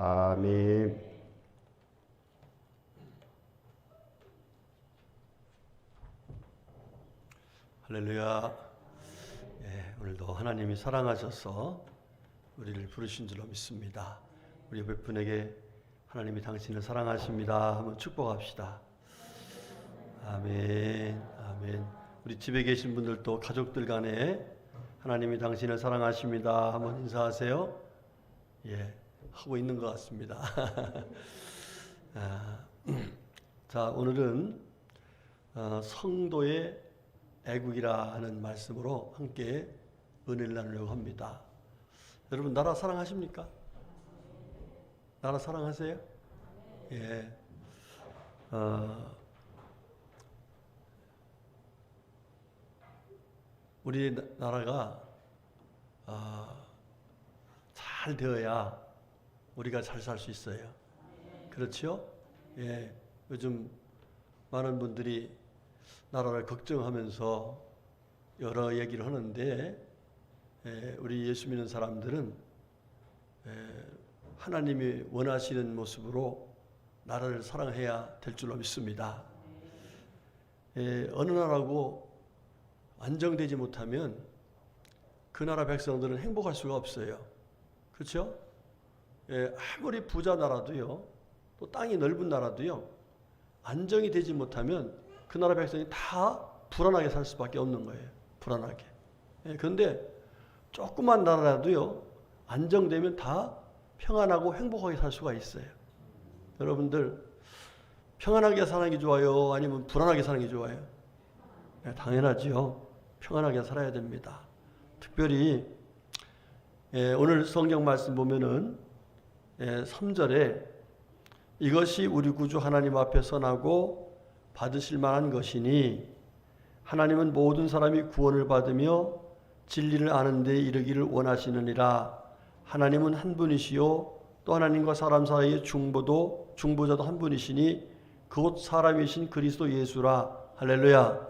아멘. 할렐루야. 오늘도 하나님이 사랑하셔서 우리를 부르신 줄로 믿습니다. 우리 옆에 분에게 하나님이 당신을 사랑하십니다 한번 축복합시다. 아멘. 아멘. 우리 집에 계신 분들도 가족들 간에 하나님이 당신을 사랑하십니다 한번 인사하세요. 하고 있는 것 같습니다. 자, 오늘은 성도의 애국이라 하는 말씀으로 함께 은혜를 나누려고 합니다. 여러분 나라 사랑하십니까? 나라 사랑하세요? 우리 나라가 잘 되어야 우리가 잘 살 수 있어요. 그렇죠? 요즘 많은 분들이 나라를 걱정하면서 여러 얘기를 하는데 우리 예수 믿는 사람들은 하나님이 원하시는 모습으로 나라를 사랑해야 될 줄로 믿습니다. 어느 나라고 안정되지 못하면 그 나라 백성들은 행복할 수가 없어요. 그렇죠? 아무리 부자 나라도요, 또 땅이 넓은 나라도요, 안정이 되지 못하면 그 나라 백성이 다 불안하게 살 수밖에 없는 거예요. 불안하게. 그런데 조그만 나라라도요, 안정되면 다 평안하고 행복하게 살 수가 있어요. 여러분들 평안하게 사는 게 좋아요? 아니면 불안하게 사는 게 좋아요? 당연하지요. 평안하게 살아야 됩니다. 특별히 오늘 성경 말씀 보면은 3절에 이것이 우리 구주 하나님 앞에 선하고 받으실 만한 것이니 하나님은 모든 사람이 구원을 받으며 진리를 아는 데 이르기를 원하시느니라. 하나님은 한 분이시요 또 하나님과 사람 사이의 중보자도 한 분이시니 그곳 사람이신 그리스도 예수라. 할렐루야.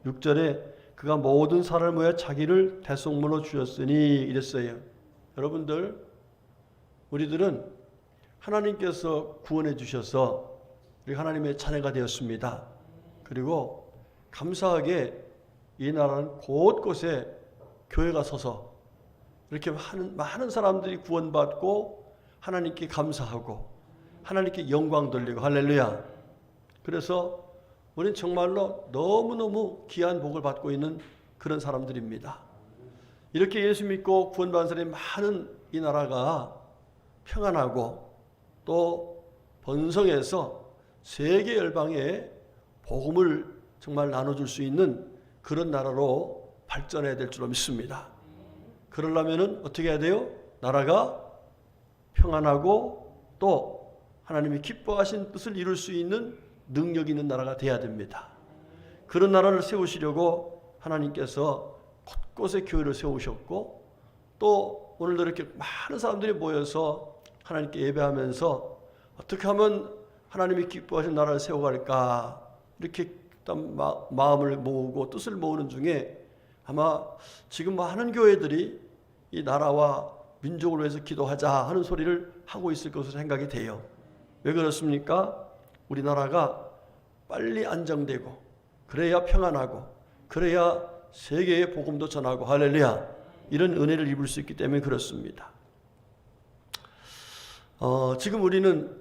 6절에 그가 모든 사람을 모여 자기를 대속물로 주셨으니 이랬어요. 여러분들, 우리들은 하나님께서 구원해 주셔서 우리 하나님의 자녀가 되었습니다. 그리고 감사하게 이 나라는 곳곳에 교회가 서서 이렇게 많은 사람들이 구원받고 하나님께 감사하고 하나님께 영광 돌리고 할렐루야. 그래서 우리는 정말로 너무너무 귀한 복을 받고 있는 그런 사람들입니다. 이렇게 예수 믿고 구원받은 사람이 많은 이 나라가 평안하고 또 번성해서 세계 열방에 복음을 정말 나눠줄 수 있는 그런 나라로 발전해야 될 줄로 믿습니다. 그러려면 어떻게 해야 돼요? 나라가 평안하고 또 하나님이 기뻐하신 뜻을 이룰 수 있는 능력 있는 나라가 돼야 됩니다. 그런 나라를 세우시려고 하나님께서 곳곳에 교회를 세우셨고 또 오늘도 이렇게 많은 사람들이 모여서 하나님께 예배하면서 어떻게 하면 하나님이 기뻐하신 나라를 세워갈까 이렇게 마음을 모으고 뜻을 모으는 중에 아마 지금 많은 교회들이 이 나라와 민족을 위해서 기도하자 하는 소리를 하고 있을 것으로 생각이 돼요. 왜 그렇습니까? 우리나라가 빨리 안정되고 그래야 평안하고 그래야 세계에 복음도 전하고 할렐루야 이런 은혜를 입을 수 있기 때문에 그렇습니다. 지금 우리는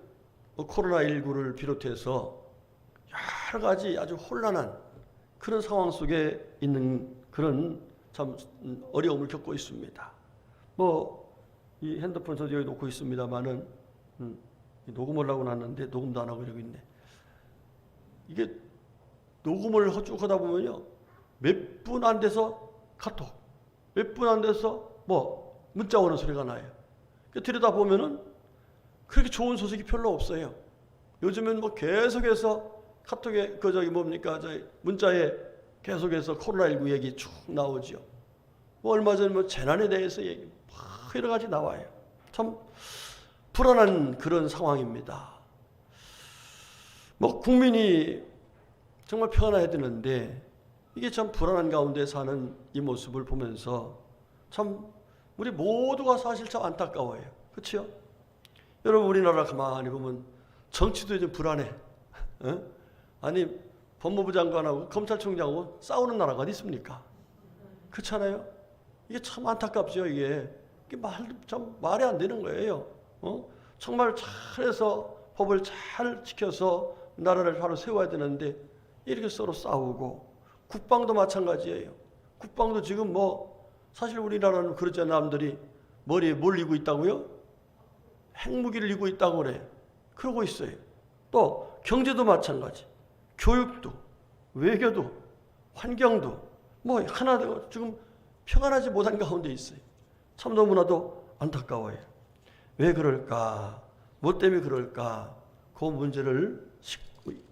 코로나19를 비롯해서 여러 가지 아주 혼란한 그런 상황 속에 있는 그런 참 어려움을 겪고 있습니다. 이 핸드폰 저도 여기 놓고 있습니다만은 녹음을 하고 났는데 녹음도 안 하고 이러고 있네. 이게 녹음을 쭉 하다 보면요 몇 분 안 돼서 카톡, 몇 분 안 돼서 문자 오는 소리가 나요. 들여다 보면은 그렇게 좋은 소식이 별로 없어요. 요즘엔 계속해서 카톡에 문자에 계속해서 코로나19 얘기 쭉 나오죠. 얼마 전에 재난에 대해서 얘기 여러 가지 나와요. 참 불안한 그런 상황입니다. 국민이 정말 평안해야 되는데 이게 참 불안한 가운데 사는 이 모습을 보면서 참 우리 모두가 사실 참 안타까워요. 그렇죠? 여러분 우리나라 가만히 보면 정치도 좀 불안해. 어? 아니 법무부 장관하고 검찰총장하고 싸우는 나라가 어디 있습니까? 그렇잖아요. 이게 참 안타깝죠. 이게 참 말이 안 되는 거예요. 정말 잘해서 법을 잘 지켜서 나라를 바로 세워야 되는데 이렇게 서로 싸우고, 국방도 마찬가지예요. 국방도 지금 사실 우리나라는 그렇잖아요. 남들이 머리에 뭘 이고 있다고요? 핵무기를 이고 있다고 그래. 그러고 있어요. 또 경제도 마찬가지. 교육도, 외교도, 환경도 하나 지금 평안하지 못한 가운데 있어요. 참 너무나도 안타까워요. 왜 그럴까? 뭐 때문에 그럴까? 그 문제를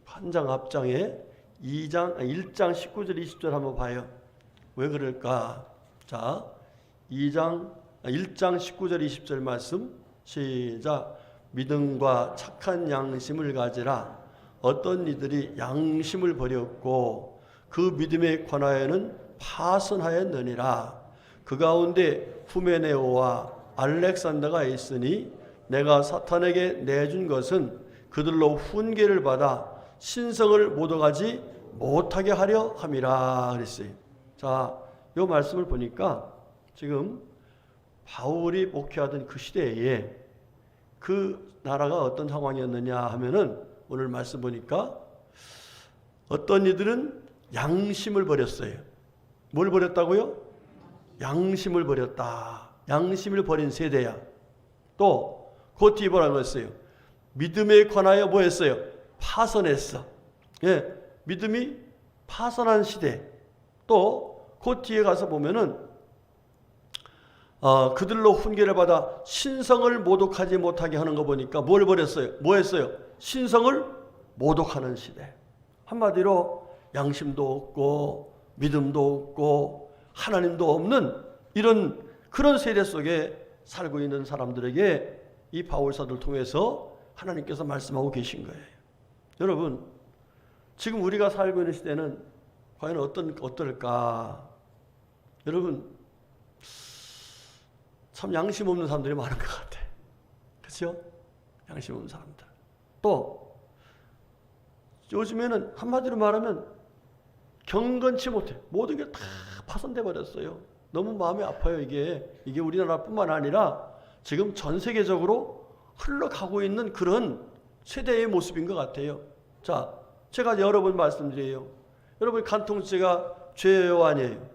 한 장 앞장에 1장 19절 20절 한번 봐요. 왜 그럴까? 자, 1장 19절 20절 말씀 시작. 믿음과 착한 양심을 가지라. 어떤 이들이 양심을 버렸고 그 믿음에 관하여는 파선하였느니라. 그 가운데 후메네오와 알렉산더가 있으니 내가 사탄에게 내준 것은 그들로 훈계를 받아 신성을 모독하지 못하게 하려 함이라 그랬어요. 자, 이 말씀을 보니까 지금 바울이 목회하던 그 시대에 그 나라가 어떤 상황이었느냐 하면은 오늘 말씀 보니까 어떤 이들은 양심을 버렸어요. 뭘 버렸다고요? 양심을 버렸다. 양심을 버린 세대야. 또 그 뒤에 뭐라고 했어요? 믿음에 관하여 뭐 했어요? 파선했어. 예, 믿음이 파선한 시대. 또 그 뒤에 가서 보면은 그들로 훈계를 받아 신성을 모독하지 못하게 하는 거 보니까 뭘 버렸어요? 뭐 했어요? 신성을 모독하는 시대. 한마디로 양심도 없고 믿음도 없고 하나님도 없는 그런 세대 속에 살고 있는 사람들에게 이 바울사도를 통해서 하나님께서 말씀하고 계신 거예요. 여러분, 지금 우리가 살고 있는 시대는 과연 어떨까? 여러분, 참 양심 없는 사람들이 많은 것 같아. 그렇죠? 양심 없는 사람들. 또 요즘에는 한마디로 말하면 경건치 못해. 모든 게 다 파손돼 버렸어요. 너무 마음이 아파요. 이게 우리나라뿐만 아니라 지금 전 세계적으로 흘러가고 있는 그런 세대의 모습인 것 같아요. 자, 제가 여러 번 말씀드려요. 여러분, 간통죄가 죄예요, 아니에요?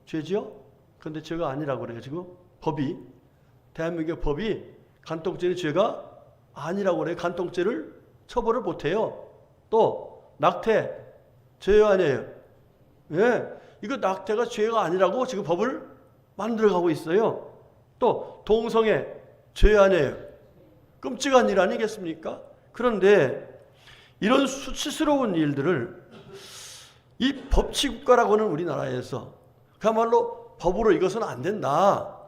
죄지요? 그런데 죄가 아니라고 그래요. 지금 법이, 대한민국 법이 간통죄는 죄가 아니라고 그래요. 간통죄를 처벌을 못해요. 또 낙태 죄예요, 아니에요? 예, 이거 낙태가 죄가 아니라고 지금 법을 만들어가고 있어요. 또 동성애 죄 아니에요? 끔찍한 일 아니겠습니까? 그런데 이런 수치스러운 일들을 이 법치국가라고는 우리나라에서 그야말로 법으로 이것은 안 된다.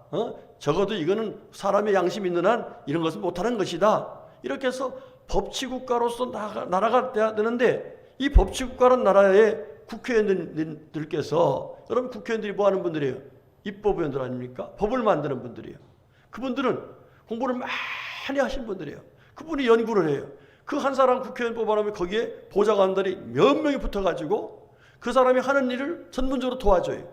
적어도 이거는 사람의 양심 있는 한 이런 것은 못하는 것이다. 이렇게 해서 법치국가로서 나라가 돼야 되는데 이 법치국가라는 나라의 국회의원들께서, 여러분 국회의원들이 뭐 하는 분들이에요? 입법위원들 아닙니까? 법을 만드는 분들이에요. 그분들은 공부를 많이 하신 분들이에요. 그분이 연구를 해요. 그 한 사람 국회의원 뽑아놓으면 거기에 보좌관들이 몇 명이 붙어가지고 그 사람이 하는 일을 전문적으로 도와줘요.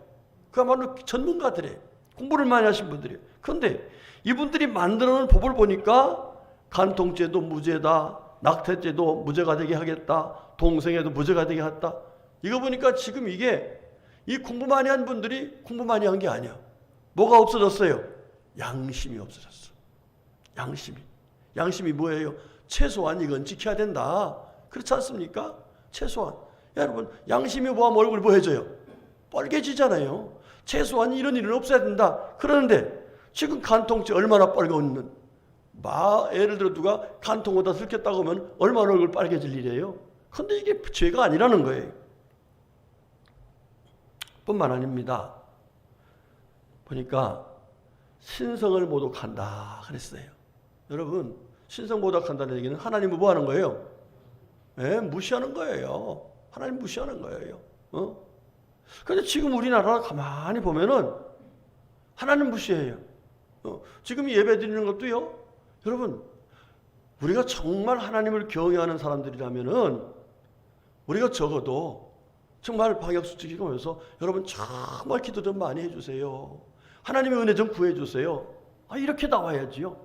그야말로 전문가들이에요. 공부를 많이 하신 분들이에요. 그런데 이분들이 만들어놓은 법을 보니까 간통죄도 무죄다, 낙태죄도 무죄가 되게 하겠다, 동성애도 무죄가 되게 하겠다. 이거 보니까 지금 이 공부 많이 한 분들이 공부 많이 한 게 아니야. 뭐가 없어졌어요? 양심이 없어졌어. 양심이 뭐예요? 최소한 이건 지켜야 된다. 그렇지 않습니까? 최소한. 여러분, 양심이 뭐하면 얼굴 뭐 해져요? 빨개지잖아요. 최소한 이런 일은 없어야 된다. 그러는데 지금 간통죄 얼마나 빨개졌는, 예를 들어 누가 간통하다 들켰다고 하면 얼마나 얼굴 빨개질 일이에요? 그런데 이게 죄가 아니라는 거예요. 뿐만 아닙니다. 보니까 신성을 모독한다 그랬어요. 여러분, 신성 모독한다는 얘기는 하나님을 뭐 하는 거예요? 무시하는 거예요. 하나님 무시하는 거예요. 그런데 지금 우리나라 가만히 보면은 하나님 무시해요. 지금 예배 드리는 것도요, 여러분, 우리가 정말 하나님을 경외하는 사람들이라면은 우리가 적어도 정말 방역수칙 지키면서 여러분 정말 기도 좀 많이 해주세요. 하나님의 은혜 좀 구해주세요. 이렇게 나와야지요.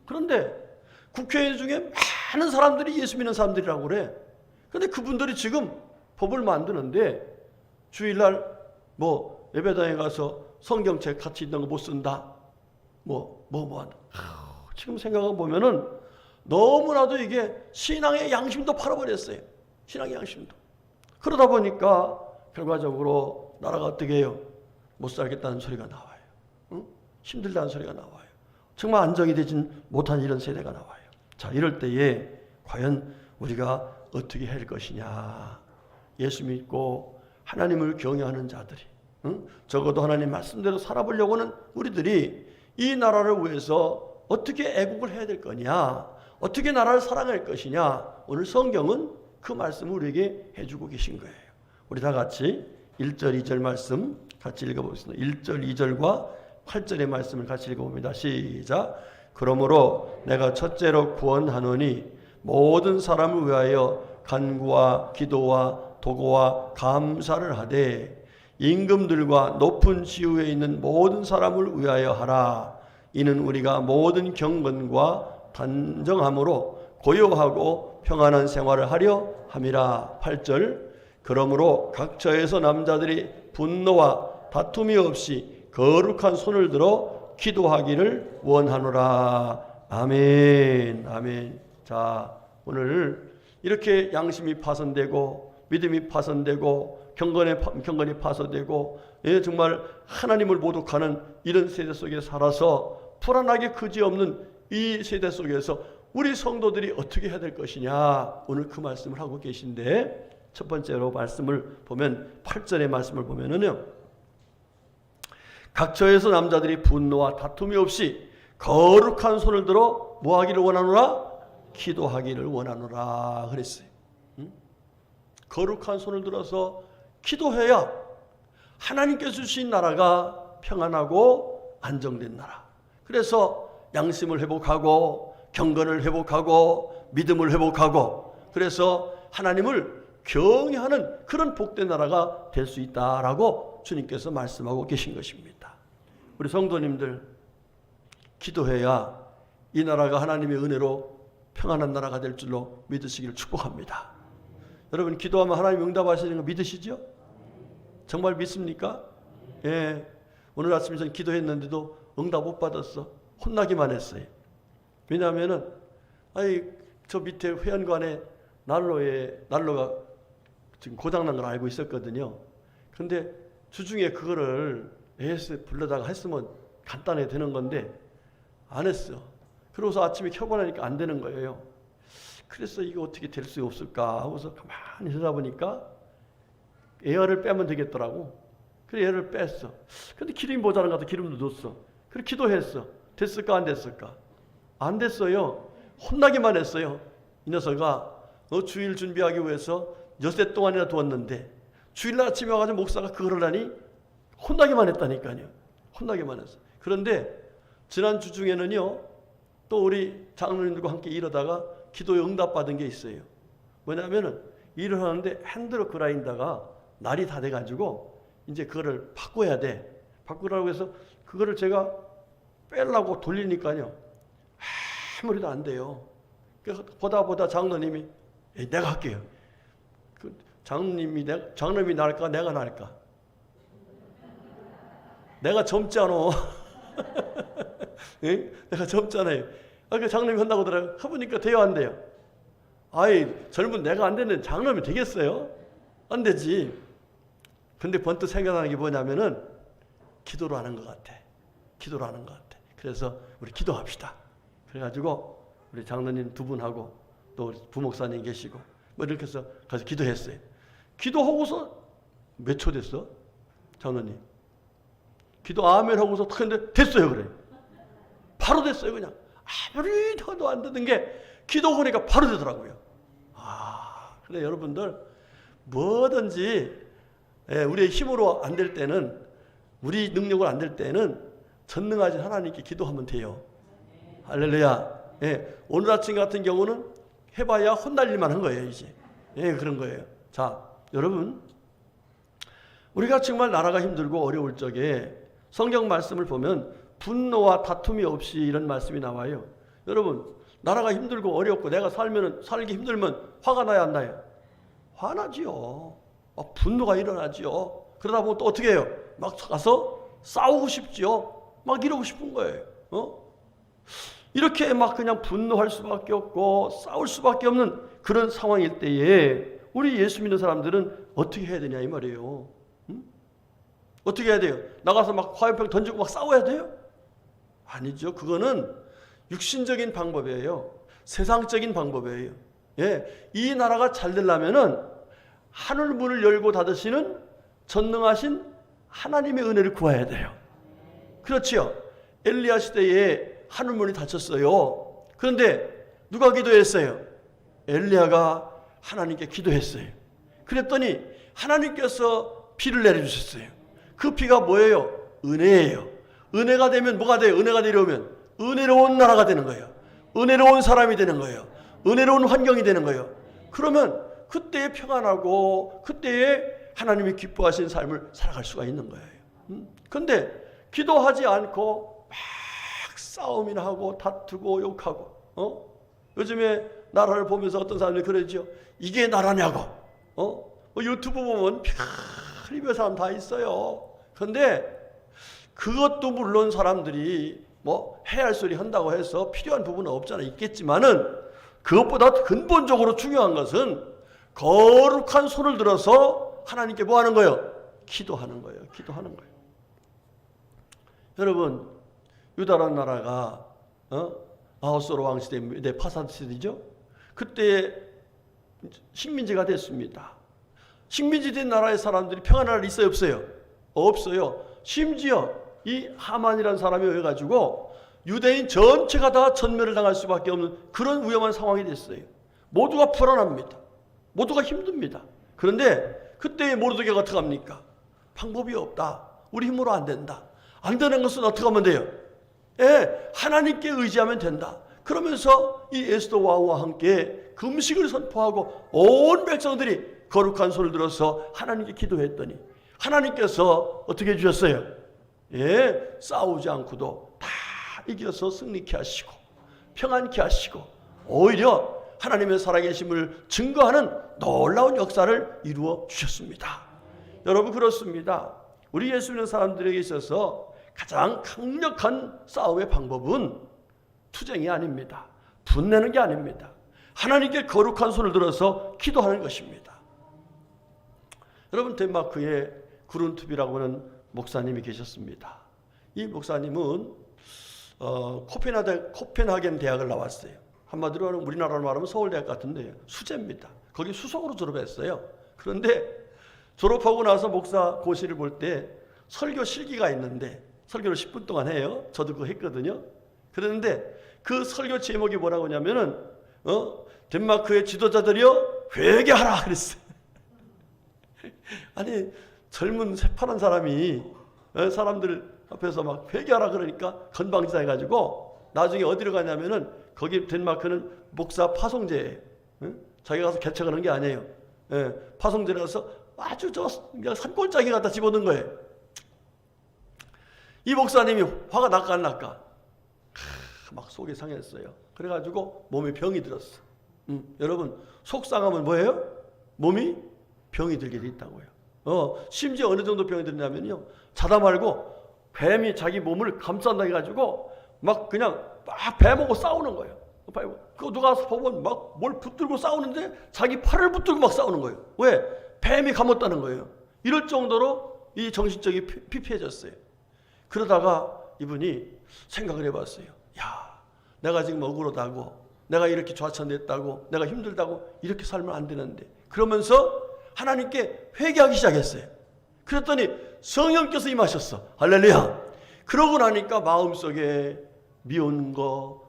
그런데 국회 중에 많은 사람들이 예수 믿는 사람들이라고 그래. 그런데 그분들이 지금 법을 만드는데 주일날 뭐 예배당에 가서 성경책 같이 있는 거 못 쓴다. 한다. 지금 생각해 보면은 너무나도 이게 신앙의 양심도 팔아버렸어요. 신앙의 양심도. 그러다 보니까 결과적으로 나라가 어떻게 해요? 못 살겠다는 소리가 나와요. 힘들다는 소리가 나와요. 정말 안정이 되진 못한 이런 세대가 나와요. 자, 이럴 때에 과연 우리가 어떻게 할 것이냐. 예수 믿고 하나님을 경외하는 자들이 적어도 하나님 말씀대로 살아보려고 하는 우리들이 이 나라를 위해서 어떻게 애국을 해야 될 거냐, 어떻게 나라를 사랑할 것이냐. 오늘 성경은 그 말씀을 우리에게 해주고 계신 거예요. 우리 다 같이 1절 2절 말씀 같이 읽어보겠습니다. 1절 2절과 8절의 말씀을 같이 읽어봅니다. 시작. 그러므로 내가 첫째로 구원하노니 모든 사람을 위하여 간구와 기도와 도고와 감사를 하되 임금들과 높은 지위에 있는 모든 사람을 위하여 하라. 이는 우리가 모든 경건과 단정함으로 고요하고 평안한 생활을 하려 함이라. 8절. 그러므로 각처에서 남자들이 분노와 다툼이 없이 거룩한 손을 들어 기도하기를 원하노라. 아멘. 아멘. 자, 오늘 이렇게 양심이 파손되고 믿음이 파손되고 경건이 파손되고 정말 하나님을 모독하는 이런 세대 속에 살아서 불안하게 그지없는 이 세대 속에서 우리 성도들이 어떻게 해야 될 것이냐. 오늘 그 말씀을 하고 계신데 첫 번째로 말씀을 보면 8절의 말씀을 보면은요. 각처에서 남자들이 분노와 다툼이 없이 거룩한 손을 들어 뭐 하기를 원하노라? 기도하기를 원하노라 그랬어요. 거룩한 손을 들어서 기도해야 하나님께서 주신 나라가 평안하고 안정된 나라. 그래서 양심을 회복하고 경건을 회복하고 믿음을 회복하고 그래서 하나님을 경외하는 그런 복된 나라가 될 수 있다라고 주님께서 말씀하고 계신 것입니다. 우리 성도님들 기도해야 이 나라가 하나님의 은혜로 평안한 나라가 될 줄로 믿으시기를 축복합니다. 여러분 기도하면 하나님 응답하시는 거 믿으시죠? 정말 믿습니까? 예. 오늘 아침에 전 기도했는데도 응답 못 받았어. 혼나기만 했어요. 왜냐하면은 저 밑에 회원관에 난로가 지금 고장난 걸 알고 있었거든요. 그런데 주중에 그거를 AS 불러다가 했으면 간단하게 되는 건데 안 했어. 그러고서 아침에 켜고 나니까 안 되는 거예요. 그래서 이거 어떻게 될 수 없을까 하고서 가만히 있다 보니까 에어를 빼면 되겠더라고. 그래 에어를 뺐어. 근데 기름이 모자란 것 같아. 기름도 넣었어. 그래 기도했어. 됐을까 안 됐을까? 안 됐어요. 혼나기만 했어요. 이 녀석아 너 주일 준비하기 위해서 엿새 동안이나 두었는데 주일날 아침에 와가지고 목사가 그걸 하니 혼나기만 했다니까요. 혼나기만 했어. 그런데 지난 주 중에는요 또 우리 장로님들과 함께 일하다가 기도에 응답받은 게 있어요. 뭐냐면은 일을 하는데 핸드로 그라인더가 날이 다 돼가지고 이제 그거를 바꿔야 돼. 바꾸라고 해서 그거를 제가 빼려고 돌리니까요 아무리도 안 돼요. 그래서 보다 장로님이 내가 할게요. 그 장로님이 나을까 내가 나을까? 내가 젊잖아. 내가 젊잖아요. 그 장로님이 한다고 하더라고요. 해보니까 돼요 안 돼요? 젊은 내가 안 되는데 장로님이 되겠어요? 안 되지. 근데 번뜩 생각나는 게 뭐냐면은 기도로 하는 것 같아. 기도로 하는 것 같아. 그래서 우리 기도합시다. 그래가지고 우리 장로님 두 분하고 또 우리 부목사님 계시고 뭐 이렇게 해서 가서 기도했어요. 기도하고서 몇 초 됐어? 장로님. 기도 아멘 하고서 탁 했는데 됐어요 그래. 바로 됐어요 그냥. 아무리 더도 안 되는 게 기도 보니까 바로 되더라고요. 그래 여러분들 뭐든지 우리의 힘으로 안 될 때는 우리 능력으로 안 될 때는 전능하신 하나님께 기도하면 돼요. 할렐루야. 예, 오늘 아침 같은 경우는 해봐야 혼날 일만 한 거예요, 이제. 예, 그런 거예요. 자, 여러분, 우리가 정말 나라가 힘들고 어려울 적에 성경 말씀을 보면 분노와 다툼이 없이 이런 말씀이 나와요. 여러분, 나라가 힘들고 어렵고 내가 살기 힘들면 화가 나야 안 나요? 화나지요. 분노가 일어나지요. 그러다 보면 또 어떻게 해요? 막 가서 싸우고 싶지요. 막 이러고 싶은 거예요. 이렇게 막 그냥 분노할 수밖에 없고 싸울 수밖에 없는 그런 상황일 때에 우리 예수 믿는 사람들은 어떻게 해야 되냐 이 말이에요. 어떻게 해야 돼요? 나가서 막 화염병 던지고 막 싸워야 돼요? 아니죠. 그거는 육신적인 방법이에요. 세상적인 방법이에요. 예, 이 나라가 잘 되려면은 하늘 문을 열고 닫으시는 전능하신 하나님의 은혜를 구해야 돼요. 그렇지요. 엘리야 시대에 하늘 문이 닫혔어요. 그런데 누가 기도했어요? 엘리야가 하나님께 기도했어요. 그랬더니 하나님께서 비를 내려주셨어요. 그 비가 뭐예요? 은혜예요. 은혜가 되면 뭐가 돼요? 은혜가 내려오면 은혜로운 나라가 되는 거예요. 은혜로운 사람이 되는 거예요. 은혜로운 환경이 되는 거예요. 그러면 그때에 평안하고 그때에 하나님이 기뻐하시는 삶을 살아갈 수가 있는 거예요. 그런데 기도하지 않고 막 싸움이나 하고 다투고 욕하고 요즘에 나라를 보면서 어떤 사람들이 그러죠. 이게 나라냐고. 유튜브 보면 별의별 사람 다 있어요. 그런데 그것도 물론 사람들이 뭐 해야 할 소리 한다고 해서 필요한 부분은 없잖아. 있겠지만은 그것보다 근본적으로 중요한 것은 거룩한 손을 들어서 하나님께 뭐 하는 거예요? 기도하는 거예요. 기도하는 거예요. 여러분, 유다라는 나라가 아하수에로 왕 시대 파산 시대죠. 그때 식민지가 됐습니다. 식민지 된 나라의 사람들이 평안할 날 있어요, 없어요? 없어요. 심지어 이 하만이라는 사람이 오해가지고 유대인 전체가 다 전멸을 당할 수밖에 없는 그런 위험한 상황이 됐어요. 모두가 불안합니다. 모두가 힘듭니다. 그런데 그때 모르드게가 어떻게 합니까? 방법이 없다. 우리 힘으로 안 된다. 안 되는 것은 어떻게 하면 돼요? 예, 하나님께 의지하면 된다. 그러면서 이 에스더 왕과 함께 금식을 선포하고 온 백성들이 거룩한 손을 들어서 하나님께 기도했더니 하나님께서 어떻게 해주셨어요? 예, 싸우지 않고도 다 이겨서 승리케 하시고 평안케 하시고 오히려 하나님의 살아계심을 증거하는 놀라운 역사를 이루어 주셨습니다. 여러분, 그렇습니다. 우리 예수 믿는 사람들에게 있어서 가장 강력한 싸움의 방법은 투쟁이 아닙니다. 분내는 게 아닙니다. 하나님께 거룩한 손을 들어서 기도하는 것입니다. 여러분, 덴마크에 구룬투비라고 하는 목사님이 계셨습니다. 이 목사님은 코펜하겐 대학을 나왔어요. 한마디로 우리나라로 말하면 서울대학 같은데 수재입니다. 거기 수석으로 졸업했어요. 그런데 졸업하고 나서 목사 고시를 볼 때 설교 실기가 있는데 설교를 10분 동안 해요. 저도 그거 했거든요. 그런데 그 설교 제목이 뭐라고 하냐면은 덴마크의 지도자들이여 회개하라 그랬어요. 아니, 젊은 새파란 사람이 사람들 앞에서 막 회개하라 그러니까 건방지다 해가지고 나중에 어디로 가냐면은 거기 덴마크는 목사 파송제예요. 자기가 가서 개척을 하는 게 아니에요. 파송제라서 아주 그냥 산골짜기 갖다 집어넣은 거예요. 이 목사님이 화가 날까 안 날까? 막 속이 상했어요. 그래가지고 몸에 병이 들었어. 여러분, 속상하면 뭐예요? 몸이 병이 들게 돼 있다고요. 심지어 어느 정도 병이 들냐면요, 자다 말고 뱀이 자기 몸을 감싼다 해가지고 막 그냥 막 뱀하고 싸우는 거예요. 그거 누가 보면 막 뭘 붙들고 싸우는데 자기 팔을 붙들고 막 싸우는 거예요. 왜? 뱀이 감았다는 거예요. 이럴 정도로 이 정신적이 피폐해졌어요. 그러다가 이분이 생각을 해봤어요. 야, 내가 지금 억울하다고, 내가 이렇게 좌천됐다고, 내가 힘들다고 이렇게 살면 안 되는데, 그러면서 하나님께 회개하기 시작했어요. 그랬더니 성령께서 임하셨어. 할렐루야. 그러고 나니까 마음속에 미운 거,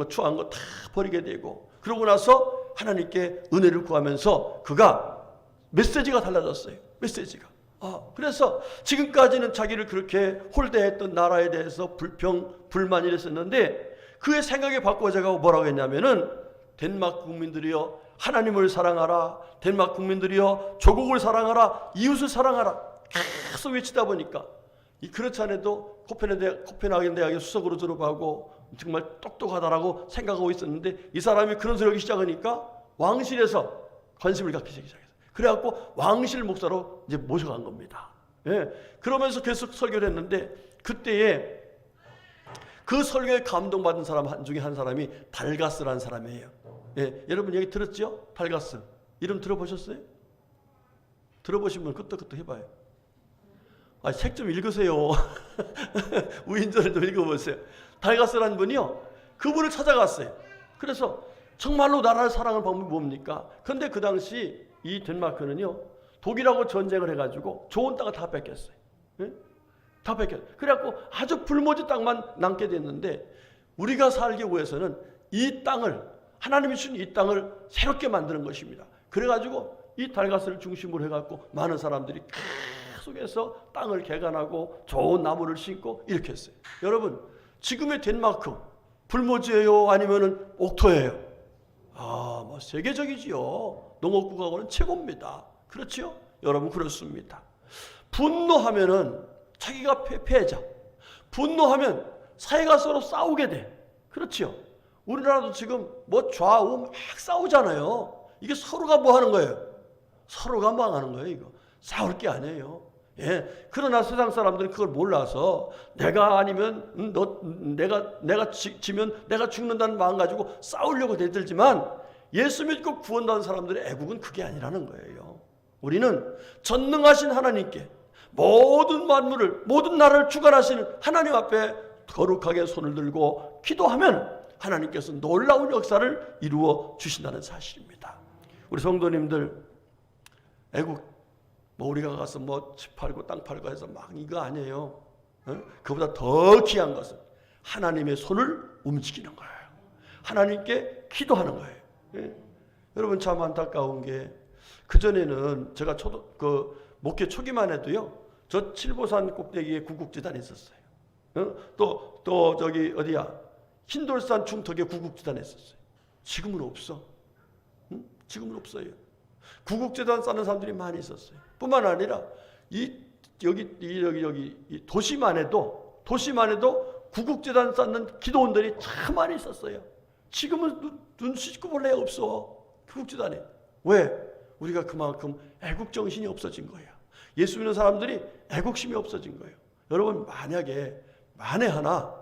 추한 거 다 버리게 되고, 그러고 나서 하나님께 은혜를 구하면서 그가 메시지가 달라졌어요. 메시지가. 그래서 지금까지는 자기를 그렇게 홀대했던 나라에 대해서 불평, 불만이 됐었는데, 그의 생각이 바꿔져가고 뭐라고 했냐면은 덴마크 국민들이여 하나님을 사랑하라. 덴마크 국민들이여 조국을 사랑하라. 이웃을 사랑하라. 계속 외치다 보니까 이 그렇지 않아도 코펜하겐 대학에 수석으로 졸업하고 정말 똑똑하다라고 생각하고 있었는데 이 사람이 그런 소리 하기 시작하니까 왕실에서 관심을 갖기 시작했어요. 그래갖고 왕실 목사로 이제 모셔간 겁니다. 예. 그러면서 계속 설교를 했는데 그때에 그 설교에 감동받은 사람 중에 한 사람이 달가스라는 사람이에요. 예. 여러분 얘기 들었죠? 달가스. 이름 들어보셨어요? 들어보신 분 끄떡끄떡 해봐요. 책 좀 읽으세요. 우인전을 좀 읽어보세요. 달가스라는 분이요. 그분을 찾아갔어요. 그래서 정말로 나라를 사랑하는 방법이 뭡니까? 그런데 그 당시 이 덴마크는요. 독일하고 전쟁을 해가지고 좋은 땅을 다 뺏겼어요. 네? 다 뺏겼어요. 그래갖고 아주 불모지 땅만 남게 됐는데 우리가 살기 위해서는 이 땅을 하나님이 주신 이 땅을 새롭게 만드는 것입니다. 그래가지고 이 달가스를 중심으로 해갖고 많은 사람들이 계속해서 땅을 개간하고 좋은 나무를 심고 이렇게 했어요. 여러분 지금의 덴마크 불모지예요? 아니면은 옥토예요? 뭐 세계적이지요. 농업국가고는 최고입니다. 그렇죠? 여러분 그렇습니다. 분노하면은 자기가 패자. 분노하면 사회가 서로 싸우게 돼. 그렇죠? 우리나라도 지금 뭐 좌우 막 싸우잖아요. 이게 서로가 뭐 하는 거예요? 서로가 망하는 거예요. 이거 싸울 게 아니에요. 예. 그러나 세상 사람들은 그걸 몰라서 내가 아니면 내가 지면 내가 죽는다는 마음 가지고 싸우려고 대들지만 예수 믿고 구원받은 사람들의 애국은 그게 아니라는 거예요. 우리는 전능하신 하나님께 모든 만물을 모든 나라를 주관하시는 하나님 앞에 거룩하게 손을 들고 기도하면 하나님께서 놀라운 역사를 이루어 주신다는 사실입니다. 우리 성도님들 애국 우리가 가서 집 팔고 땅 팔고 해서 막 이거 아니에요. 그보다 더 귀한 것은 하나님의 손을 움직이는 거예요. 하나님께 기도하는 거예요. 예? 여러분 참 안타까운 게 그전에는 제가 목회 초기만 해도요. 저 칠보산 꼭대기에 구국재단이 있었어요. 또 저기 어디야 흰돌산 중턱에 구국재단이 있었어요. 지금은 없어. 지금은 없어요. 구국재단 쌓는 사람들이 많이 있었어요. 뿐만 아니라 여기 도시만 해도 구국재단 쌓는 기도원들이 참 많이 있었어요. 지금은 눈 씻고 볼 애 없어. 구국재단에. 왜? 우리가 그만큼 애국정신이 없어진 거예요. 예수 믿는 사람들이 애국심이 없어진 거예요. 여러분 만에 하나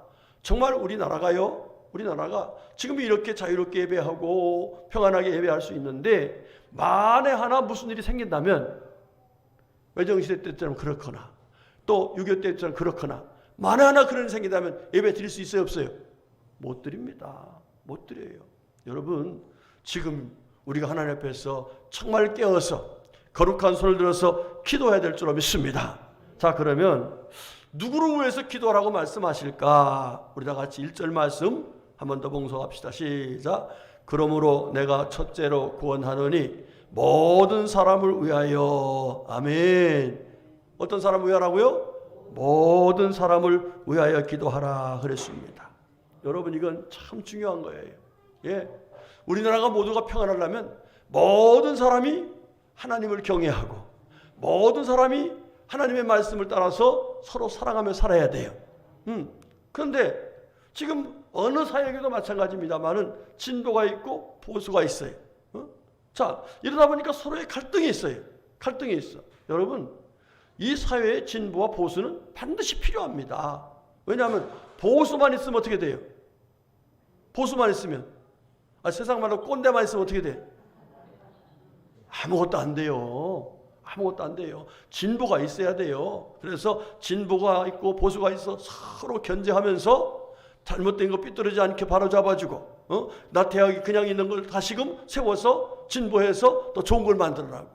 정말 우리나라가 지금 이렇게 자유롭게 예배하고 평안하게 예배할 수 있는데 만에 하나 무슨 일이 생긴다면 외정시대 때처럼 그렇거나 또 6.25 때처럼 그렇거나 만에 하나 그런 일이 생긴다면 예배 드릴 수 있어요? 없어요? 못 드립니다. 못 드려요. 여러분 지금 우리가 하나님 앞에서 정말 깨어서 거룩한 손을 들어서 기도해야 될 줄 믿습니다. 자 그러면 누구를 위해서 기도하라고 말씀하실까? 우리 다 같이 1절 말씀 한 번 더 봉송합시다. 시작. 그러므로 내가 첫째로 구원하노니 모든 사람을 위하여. 아멘. 어떤 사람을 위하라고요? 모든 사람을 위하여 기도하라 그랬습니다. 여러분 이건 참 중요한 거예요. 예. 우리나라가 모두가 평안하려면 모든 사람이 하나님을 경외하고 모든 사람이 하나님의 말씀을 따라서 서로 사랑하며 살아야 돼요. 그런데 지금 어느 사회에도 마찬가지입니다만은 진보가 있고 보수가 있어요. 자, 이러다 보니까 서로의 갈등이 있어요. 갈등이 있어. 여러분, 이 사회의 진보와 보수는 반드시 필요합니다. 왜냐하면 보수만 있으면 어떻게 돼요? 보수만 있으면 세상 말로 꼰대만 있으면 어떻게 돼? 아무것도 안 돼요. 아무것도 안 돼요. 진보가 있어야 돼요. 그래서 진보가 있고 보수가 있어 서로 견제하면서 잘못된 거 삐뚤어지지 않게 바로잡아주고 나 대학이 그냥 있는 걸 다시금 세워서 진보해서 더 좋은 걸 만들어라고.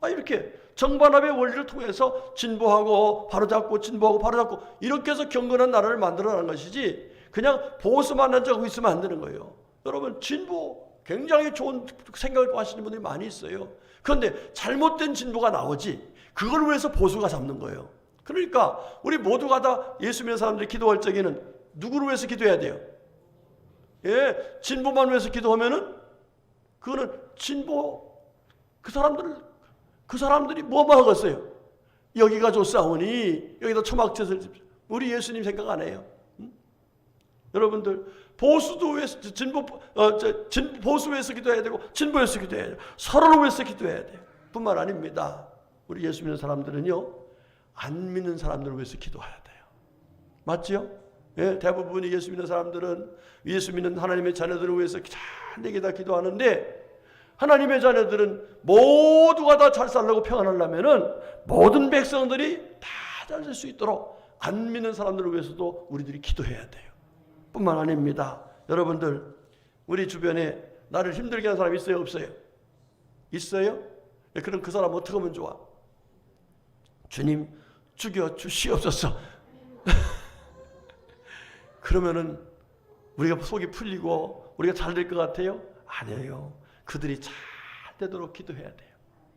이렇게 정반합의 원리를 통해서 진보하고 바로잡고 진보하고 바로잡고 이렇게 해서 경건한 나라를 만들어라는 것이지 그냥 보수만 앉아고 있으면 안 되는 거예요. 여러분 진보 굉장히 좋은 생각을 하시는 분들이 많이 있어요. 그런데 잘못된 진보가 나오지 그걸 위해서 보수가 잡는 거예요. 그러니까 우리 모두가 다 예수 믿는 사람들이 기도할 적에는 누구를 위해서 기도해야 돼요? 예, 진보만 위해서 기도하면은 그거는 진보 그 사람들이 뭐만 하겠어요? 여기가 좋사오니 여기다 초막zet을 집시오. 우리 예수님 생각 안 해요. 여러분들 보수도 위해서 보수 위해서 기도해야 되고 진보 위해서 기도해야 돼요. 서로를 위해서 기도해야 돼요. 뿐만 아닙니다. 우리 예수 믿는 사람들은요, 안 믿는 사람들을 위해서 기도해야 돼요. 맞죠? 예, 대부분이 예수 믿는 사람들은 예수 믿는 하나님의 자녀들을 위해서 잘되게 다 기도하는데, 하나님의 자녀들은 모두가 다 잘 살려고 평안하려면은 모든 백성들이 다 잘 살 수 있도록 안 믿는 사람들을 위해서도 우리들이 기도해야 돼요. 뿐만 아닙니다. 여러분들, 우리 주변에 나를 힘들게 하는 사람 있어요, 없어요? 있어요? 예, 그럼 그 사람 어떻게 하면 좋아? 주님 죽여 주시옵소서. 그러면은 우리가 속이 풀리고 우리가 잘 될 것 같아요? 아니에요. 그들이 잘 되도록 기도해야 돼요.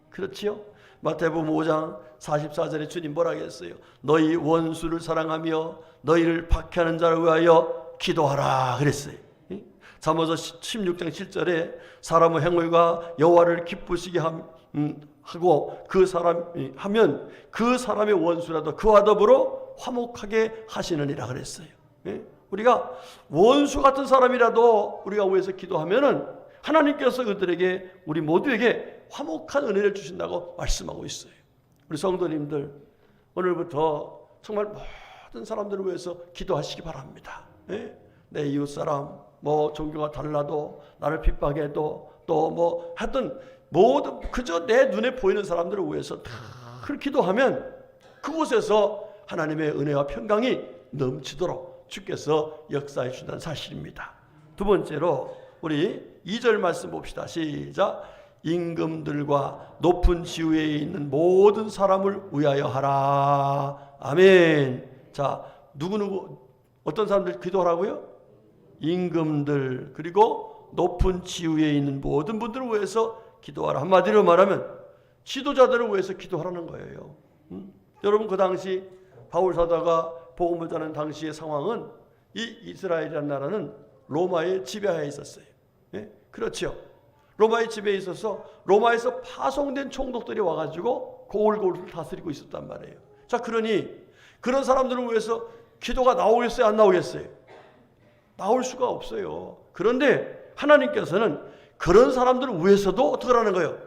그렇지요? 마태복음 5장 44절에 주님 뭐라고 했어요? 너희 원수를 사랑하며 너희를 박해하는 자를 위하여 기도하라 그랬어요. 잠언서 16장 7절에 사람의 행위가 여호와를 기쁘시게 하고 그 사람이 하면 그 사람의 원수라도 그와 더불어 화목하게 하시느니라 그랬어요. 우리가 원수 같은 사람이라도 우리가 위해서 기도하면은 하나님께서 그들에게 우리 모두에게 화목한 은혜를 주신다고 말씀하고 있어요. 우리 성도님들, 오늘부터 정말 모든 사람들을 위해서 기도하시기 바랍니다. 내 이웃사람 뭐 종교가 달라도 나를 핍박해도 또 뭐 하여튼 모든 그저 내 눈에 보이는 사람들을 위해서 다 기도하면 그곳에서 하나님의 은혜와 평강이 넘치도록 주께서 역사해 주신다는 사실입니다. 두 번째로 우리 2절 말씀 봅시다. 시작. 임금들과 높은 지위에 있는 모든 사람을 위하여 하라. 아멘. 자, 누구누구 어떤 사람들 기도하라고요? 임금들 그리고 높은 지위에 있는 모든 분들을 위해서 기도하라. 한마디로 말하면 지도자들을 위해서 기도하라는 거예요. 여러분, 그 당시 바울 사도가 복음을 전하는 당시의 상황은 이 이스라엘이라는 나라는 로마의 지배하에 있었어요. 그렇죠. 로마의 지배에 있어서 로마에서 파송된 총독들이 와가지고 고을고을 다스리고 있었단 말이에요. 자, 그러니 그런 사람들을 위해서 기도가 나오겠어요, 안 나오겠어요? 나올 수가 없어요. 그런데 하나님께서는 그런 사람들을 위해서도 어떻게 하라는 거예요?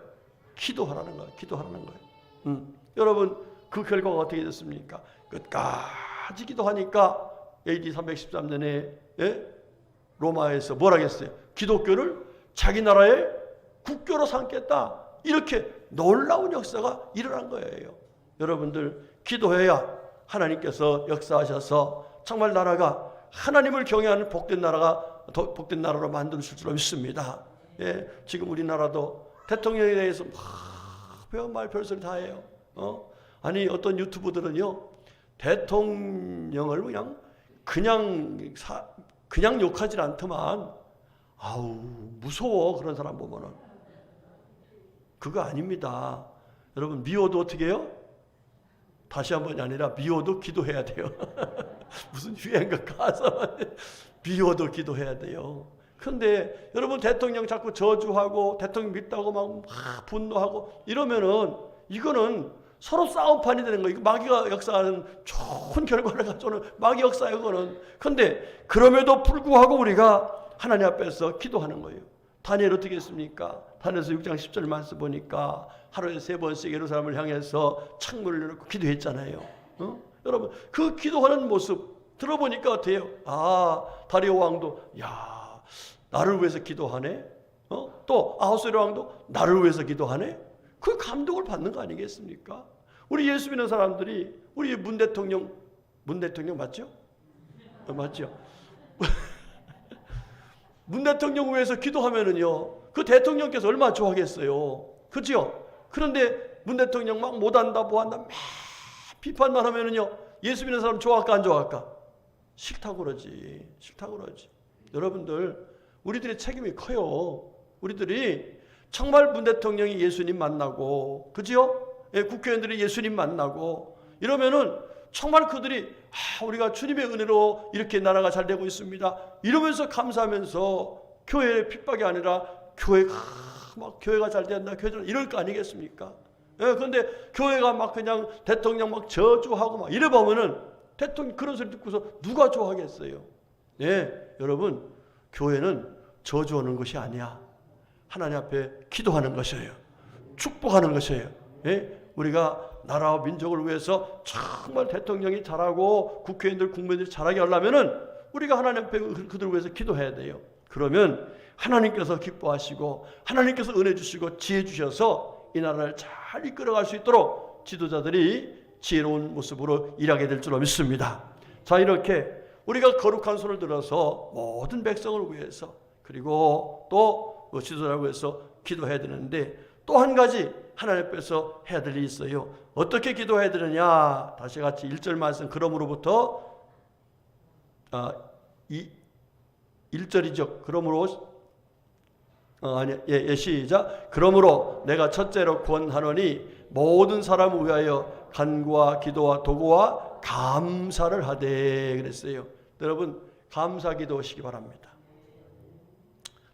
기도하라는 거예요. 기도하라는 거예요. 여러분, 그 결과가 어떻게 됐습니까? 끝까지 기도하니까 AD 313년에 로마에서 뭐라 했어요? 기독교를 자기 나라의 국교로 삼겠다. 이렇게 놀라운 역사가 일어난 거예요. 여러분들, 기도해야 하나님께서 역사하셔서 정말 나라가 하나님을 경외하는 복된 나라로 만드실 줄 믿습니다. 예, 지금 우리나라도 대통령에 대해서 막 별소리 다 해요. 아니, 어떤 유튜브들은요, 대통령을 그냥 욕하지 않더만, 아우 무서워. 그런 사람 보면은. 그거 아닙니다. 여러분, 미워도 어떻게 해요? 다시 한번이 아니라 미워도 기도해야 돼요. 무슨 유행가 가서 미워도 기도해야 돼요. 그런데 여러분, 대통령 자꾸 저주하고 대통령 믿다고 막 분노하고 이러면은 이거는 서로 싸움판이 되는 거예요. 마귀가 역사하는 좋은 결과를 가져오는 마귀 역사예요, 그거는. 그런데 그럼에도 불구하고 우리가 하나님 앞에서 기도하는 거예요. 다니엘 어떻게 했습니까? 다니엘서 6장 10절 말씀 보니까 하루에 3번씩 예루살렘을 향해서 창문을 열어놓고 기도했잖아요. 여러분, 그 기도하는 모습 들어보니까 어때요? 아, 다리오 왕도 나를 위해서 기도하네. 또 아하수에로 왕도 나를 위해서 기도하네. 그 감동을 받는 거 아니겠습니까? 우리 예수 믿는 사람들이 우리 문 대통령 맞죠? 맞죠? 문 대통령 위해서 기도하면은요, 그 대통령께서 얼마나 좋아하겠어요. 그렇죠? 그런데 문 대통령 막 못한다 뭐한다 막 비판만 하면은요, 예수 믿는 사람 좋아할까 안 좋아할까? 싫다고 그러지. 여러분들, 우리들의 책임이 커요. 우리들이 정말 문 대통령이 예수님 만나고, 그죠? 예, 국회의원들이 예수님 만나고 이러면은 정말 그들이 우리가 주님의 은혜로 이렇게 나라가 잘 되고 있습니다 이러면서 감사하면서 교회의 핍박이 아니라 교회가 잘 된다, 교회가 이럴 거 아니겠습니까? 그런데 교회가 막 그냥 대통령 막 저주하고 막 이래 보면은 대통령 그런 소리 듣고서 누가 좋아하겠어요? 여러분, 교회는 저주하는 것이 아니야. 하나님 앞에 기도하는 것이에요. 축복하는 것이에요. 우리가 나라와 민족을 위해서 정말 대통령이 잘하고 국회의원들, 국민들이 잘하게 하려면은 우리가 하나님 앞에 그들을 위해서 기도해야 돼요. 그러면 하나님께서 기뻐하시고 하나님께서 은혜 주시고 지혜 주셔서 이 나라를 잘 이끌어갈 수 있도록 지도자들이 지혜로운 모습으로 일하게 될 줄로 믿습니다. 자, 이렇게 우리가 거룩한 손을 들어서 모든 백성을 위해서 그리고 또 지도자를 위해서 기도해야 되는데 또 한 가지 하나님 앞에서 해야 될 일이 있어요. 어떻게 기도해야 되느냐? 다시 같이 1절 말씀. 그러므로부터 1절이죠. 그러므로 시작. 그러므로 내가 첫째로 권하노니 모든 사람을 위하여 간구와 기도와 도구와 감사를 하되 그랬어요. 여러분, 감사 기도하시기 바랍니다.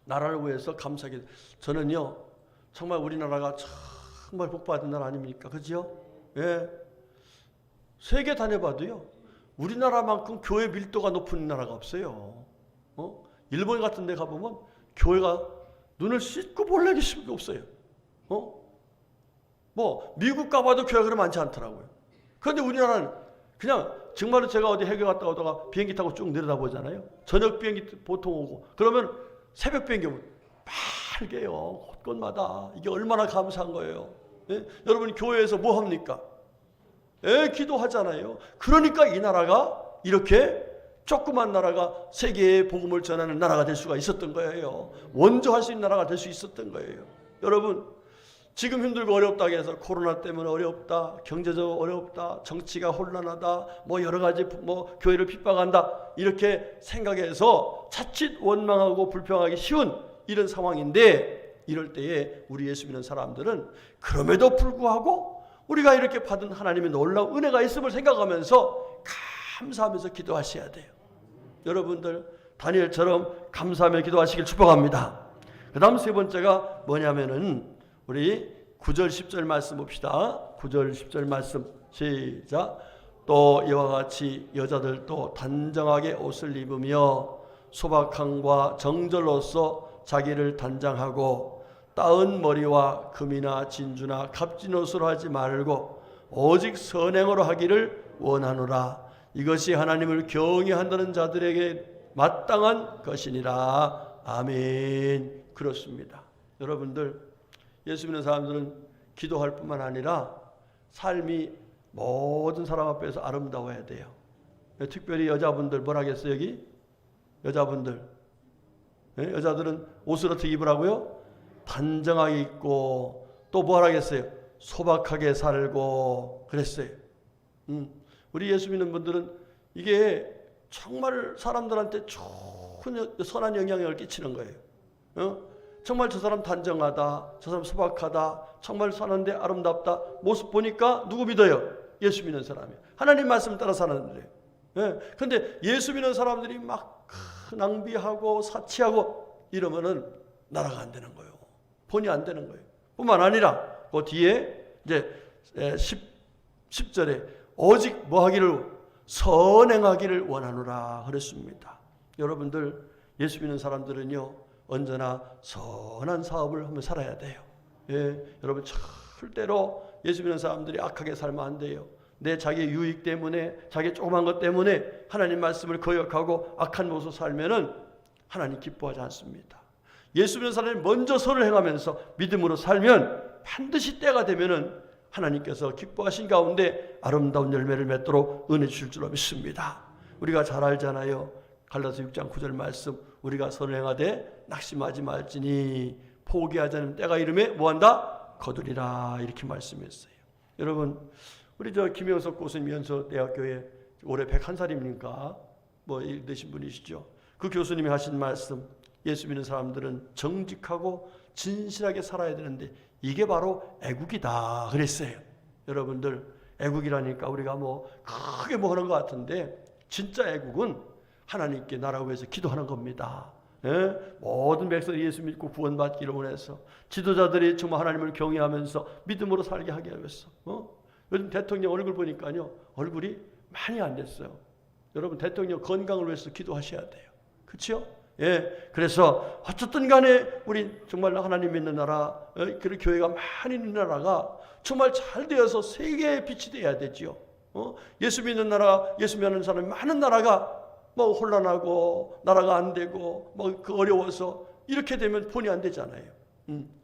나라를 위해서 감사 기도. 저는요, 정말 우리나라가 정말 복받은 나라 아닙니까? 그죠? 세계 다녀봐도요, 우리나라만큼 교회 밀도가 높은 나라가 없어요. 일본 같은 데 가보면 교회가 눈을 씻고 볼래기 쉽게 없어요. 미국 가봐도 교회가 그렇게 많지 않더라고요. 그런데 우리나라는 그냥 정말로 제가 어디 해외 갔다 오다가 비행기 타고 쭉 내려다보잖아요. 저녁 비행기 보통 오고 그러면 새벽 비행기 오면 빨개요. 곳곳마다. 이게 얼마나 감사한 거예요. 여러분, 교회에서 뭐 합니까? 기도하잖아요. 그러니까 이 나라가 이렇게 조그만 나라가 세계에 복음을 전하는 나라가 될 수가 있었던 거예요. 원조 할 수 있는 나라가 될 수 있었던 거예요. 여러분, 지금 힘들고 어렵다고 해서 코로나 때문에 어렵다, 경제적으로 어렵다, 정치가 혼란하다, 여러 가지 교회를 핍박한다 이렇게 생각해서 자칫 원망하고 불평하기 쉬운 이런 상황인데, 이럴 때에 우리 예수 믿는 사람들은 그럼에도 불구하고 우리가 이렇게 받은 하나님의 놀라운 은혜가 있음을 생각하면서 감사하면서 기도하셔야 돼요. 여러분들 다니엘처럼 감사하며 기도하시길 축복합니다. 그 다음 세 번째가 뭐냐면은 우리 9절 10절 말씀 봅시다. 9절 10절 말씀 시작. 또 이와 같이 여자들도 단정하게 옷을 입으며 소박함과 정절로서 자기를 단장하고 따은 머리와 금이나 진주나 값진 옷으로 하지 말고 오직 선행으로 하기를 원하노라. 이것이 하나님을 경외한다는 자들에게 마땅한 것이니라. 아멘. 그렇습니다. 여러분들, 예수 믿는 사람들은 기도할 뿐만 아니라 삶이 모든 사람 앞에서 아름다워야 돼요. 특별히 여자분들 뭐라 하겠어요? 여기 여자분들, 여자들은 옷을 어떻게 입으라고요? 단정하게 입고 또 뭐라 하겠어요? 소박하게 살고 그랬어요. 우리 예수 믿는 분들은 이게 정말 사람들한테 좋은 선한 영향력을 끼치는 거예요. 정말 저 사람 단정하다, 저 사람 소박하다, 정말 사는데 아름답다. 모습 보니까 누구 믿어요? 예수 믿는 사람이에요. 하나님 말씀 따라 사는 거예요. 그런데 예수 믿는 사람들이 막 낭비하고 사치하고 이러면은 나라가 안 되는 거예요. 본이 안 되는 거예요. 뿐만 아니라 그 뒤에 이제 10절에 오직 뭐 하기를 선행하기를 원하노라 그랬습니다. 여러분들, 예수 믿는 사람들은요 언제나 선한 사업을 하며 살아야 돼요. 여러분, 절대로 예수 믿는 사람들이 악하게 살면 안 돼요. 내 자기 유익 때문에, 자기 조그만 것 때문에 하나님 말씀을 거역하고 악한 모습 살면은 하나님 기뻐하지 않습니다. 예수 믿는 사람이 먼저 선을 행하면서 믿음으로 살면 반드시 때가 되면은 하나님께서 기뻐하신 가운데 아름다운 열매를 맺도록 은혜 주실 줄로 믿습니다. 우리가 잘 알잖아요. 갈라디아 6장 9절 말씀, 우리가 선을 행하되 낙심하지 말지니 포기하지 않으면 때가 이름에 뭐한다? 거두리라 이렇게 말씀했어요. 여러분, 우리 김영석 교수님 연서대학교에 올해 101살입니까? 되신 분이시죠. 그 교수님이 하신 말씀, 예수 믿는 사람들은 정직하고 진실하게 살아야 되는데 이게 바로 애국이다 그랬어요. 여러분들, 애국이라니까 우리가 크게 하는 것 같은데 진짜 애국은 하나님께 나라를 위해서 기도하는 겁니다. 예? 모든 백성이 예수 믿고 구원받기를 원해서 지도자들이 정말 하나님을 경외하면서 믿음으로 살게 하기 위해서 요즘 대통령 얼굴 보니까요 얼굴이 많이 안 됐어요. 여러분 대통령 건강을 위해서 기도하셔야 돼요. 그렇죠? 예, 그래서 어쨌든 간에 우리 정말 하나님 믿는 나라, 그런 교회가 많이 있는 나라가 정말 잘 되어서 세계의 빛이 되어야 되지요. 예수 믿는 나라, 예수 믿는 사람이 많은 나라가 혼란하고 나라가 안 되고 어려워서 이렇게 되면 본이 안 되잖아요.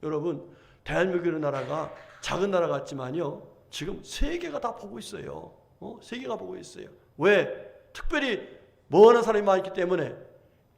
여러분 대한민국이라는 나라가 작은 나라 같지만요 지금 세계가 다 보고 있어요. 세계가 보고 있어요. 왜? 특별히 뭐 하는 사람이 많기 때문에,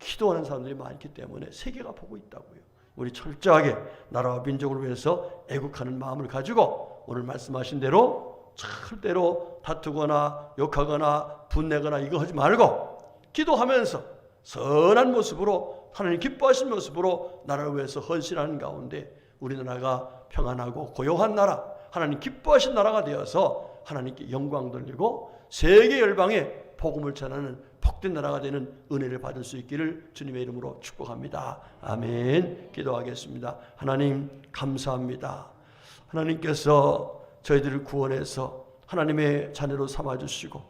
기도하는 사람들이 많기 때문에 세계가 보고 있다고요. 우리 철저하게 나라와 민족을 위해서 애국하는 마음을 가지고 오늘 말씀하신 대로 절대로 다투거나 욕하거나 분내거나 이거 하지 말고 기도하면서 선한 모습으로 하나님 기뻐하신 모습으로 나라를 위해서 헌신하는 가운데 우리나라가 평안하고 고요한 나라, 하나님 기뻐하신 나라가 되어서 하나님께 영광 돌리고 세계 열방에 복음을 전하는 복된 나라가 되는 은혜를 받을 수 있기를 주님의 이름으로 축복합니다. 아멘. 기도하겠습니다. 하나님 감사합니다. 하나님께서 저희들을 구원해서 하나님의 자녀로 삼아주시고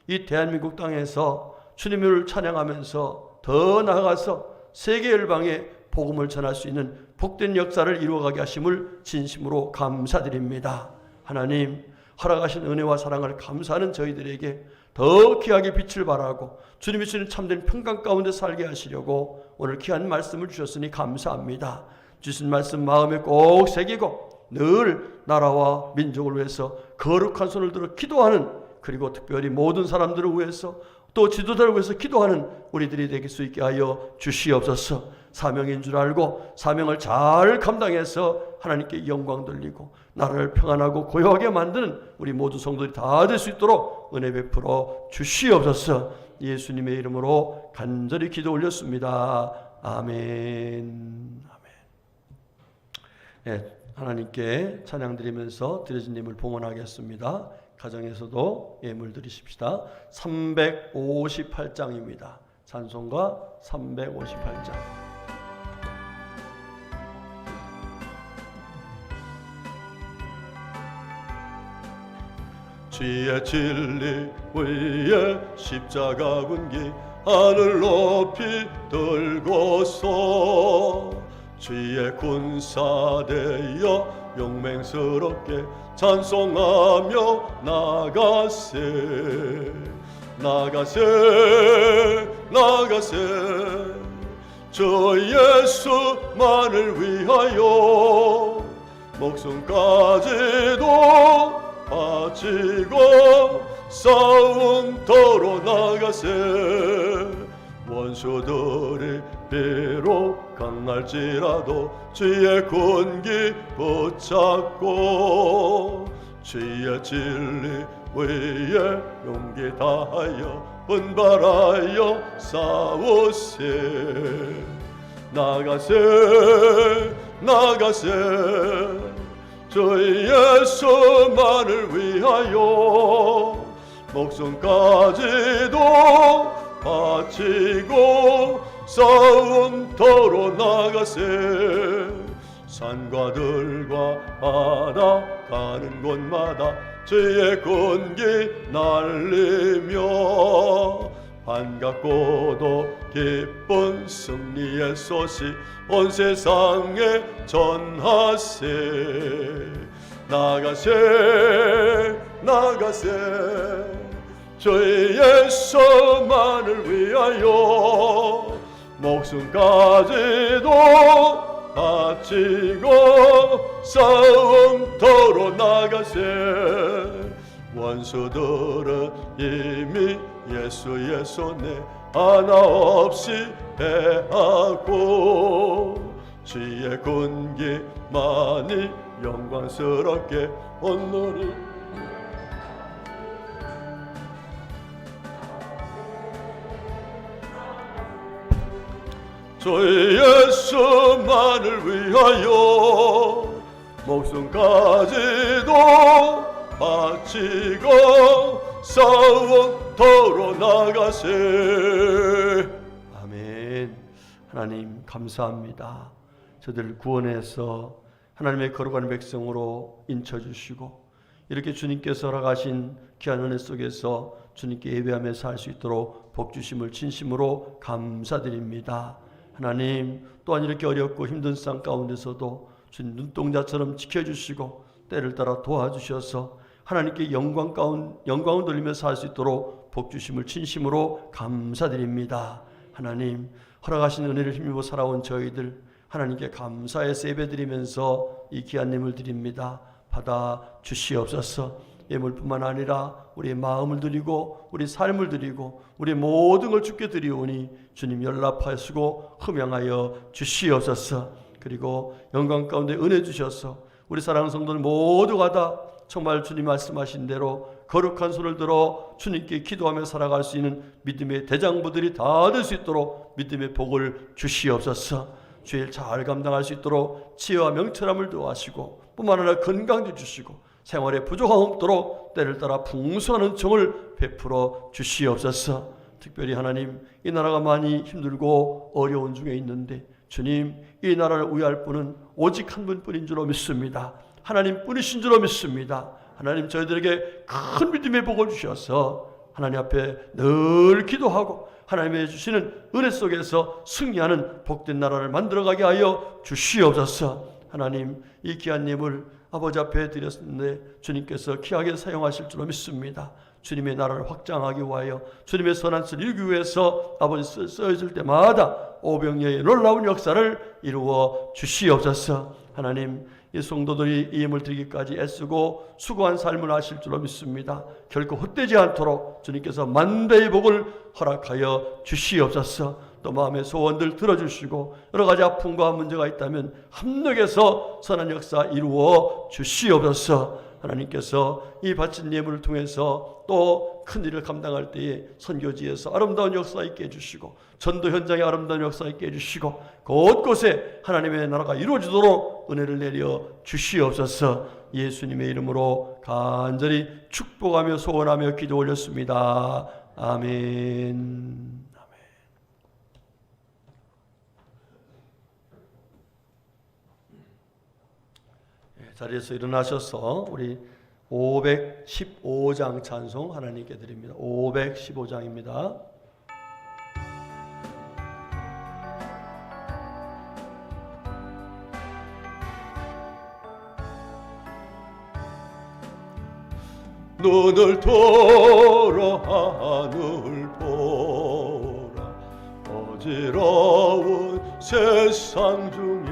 이 대한민국 땅에서 주님을 찬양하면서 더 나아가서 세계 열방에 복음을 전할 수 있는 복된 역사를 이루어가게 하심을 진심으로 감사드립니다. 하나님 허락하신 은혜와 사랑을 감사하는 저희들에게 더 귀하게 빛을 발하고 주님이 주시는 참된 평강 가운데 살게 하시려고 오늘 귀한 말씀을 주셨으니 감사합니다. 주신 말씀 마음에 꼭 새기고 늘 나라와 민족을 위해서 거룩한 손을 들어 기도하는, 그리고 특별히 모든 사람들을 위해서 또 지도자를 위해서 기도하는 우리들이 될 수 있게 하여 주시옵소서. 사명인 줄 알고 사명을 잘 감당해서 하나님께 영광 돌리고 나라를 평안하고 고요하게 만드는 우리 모든 성도들이 다 될 수 있도록 은혜 베풀어 주시옵소서. 예수님의 이름으로 간절히 기도 올렸습니다. 아멘. 아멘. 네, 하나님께 찬양 드리면서 드려진 예물 봉헌하겠습니다. 가정에서도 예물 드리십시다. 358장입니다. 찬송가 358장. 주의 진리 위에 십자가 군기 하늘 높이 들고서 주의 군사되어 용맹스럽게 찬송하며 나가세 나가세 나가세 주 예수만을 위하여 목숨까지도 바치고 싸움터로 나가세 원수들이 비록 강할지라도 주의 군기 붙잡고 주의 진리 위에 용기 다하여 분발하여 싸우세 나가세 나가세 주 예수만을 위하여 목숨까지도 바치고 싸움터로 나가세 산과 들과 바다 가는 곳마다 주의 군기 날리며 반갑고도 기쁜 승리의 소식 온 세상에 전하세 나가세 나가세 주 예수만을 위하여 목숨까지도 바치고 싸움터로 나가세 원수들은 이미 예수의 손에 하나 없이 패하고 주의 군기만이 영광스럽게 온누리 주 예수만을 위하여 목숨까지도 바치고 싸움터로 나가세. 아멘. 하나님 감사합니다. 저들을 구원해서 하나님의 거룩한 백성으로 인쳐주시고 이렇게 주님께서 허락하신 귀한 은혜 속에서 주님께 예배하며 살 수 있도록 복주심을 진심으로 감사드립니다. 하나님 또한 이렇게 어렵고 힘든 상황 가운데서도 주님 눈동자처럼 지켜주시고 때를 따라 도와주셔서 하나님께 영광을 돌리며 살 수 있도록 복주심을 진심으로 감사드립니다. 하나님 허락하신 은혜를 힘입어 살아온 저희들 하나님께 감사해서 예배드리면서 이 귀한 예물 드립니다. 받아 주시옵소서. 예물뿐만 아니라 우리의 마음을 드리고 우리 삶을 드리고 우리 모든 걸 주께 드리오니 주님 연락하시고 흠양하여 주시옵소서. 그리고 영광 가운데 은혜 주셔서 우리 사랑하는 성도들 모두가 다 정말 주님 말씀하신 대로 거룩한 손을 들어 주님께 기도하며 살아갈 수 있는 믿음의 대장부들이 다 될 수 있도록 믿음의 복을 주시옵소서. 주일 잘 감당할 수 있도록 지혜와 명철함을 더하시고 뿐만 아니라 건강도 주시고 생활에 부족함 없도록 때를 따라 풍성한 은총을 베풀어 주시옵소서. 특별히 하나님 이 나라가 많이 힘들고 어려운 중에 있는데 주님 이 나라를 위할 분은 오직 한 분뿐인 줄로 믿습니다. 하나님 뿐이신 줄로 믿습니다. 하나님 저희들에게 큰 믿음의 복을 주셔서 하나님 앞에 늘 기도하고 하나님의 주시는 은혜 속에서 승리하는 복된 나라를 만들어가게 하여 주시옵소서. 하나님 이 귀한 예물 아버지 앞에 드렸는데 주님께서 귀하게 사용하실 줄로 믿습니다. 주님의 나라를 확장하기 위하여 주님의 선한 뜻을 이루기 위해서 아버지 쓰여질 때마다 오병이어의 놀라운 역사를 이루어 주시옵소서. 하나님 이 성도들이 이 예물 드리기까지 애쓰고 수고한 삶을 하실 줄로 믿습니다. 결코 헛되지 않도록 주님께서 만배의 복을 허락하여 주시옵소서. 또 마음의 소원들 들어주시고 여러 가지 아픔과 문제가 있다면 합력해서 선한 역사 이루어 주시옵소서. 하나님께서 이 바친 예물을 통해서 또 큰일을 감당할 때에 선교지에서 아름다운 역사 있게 해주시고 전도 현장에 아름다운 역사 있게 해주시고 곳곳에 하나님의 나라가 이루어지도록 은혜를 내려 주시옵소서. 예수님의 이름으로 간절히 축복하며 소원하며 기도 올렸습니다. 아멘. 자리에서 일어나셔서 우리 515장 찬송 하나님께 드립니다. 515장입니다. 눈을 들어 하늘 보라 어지러운 세상 중에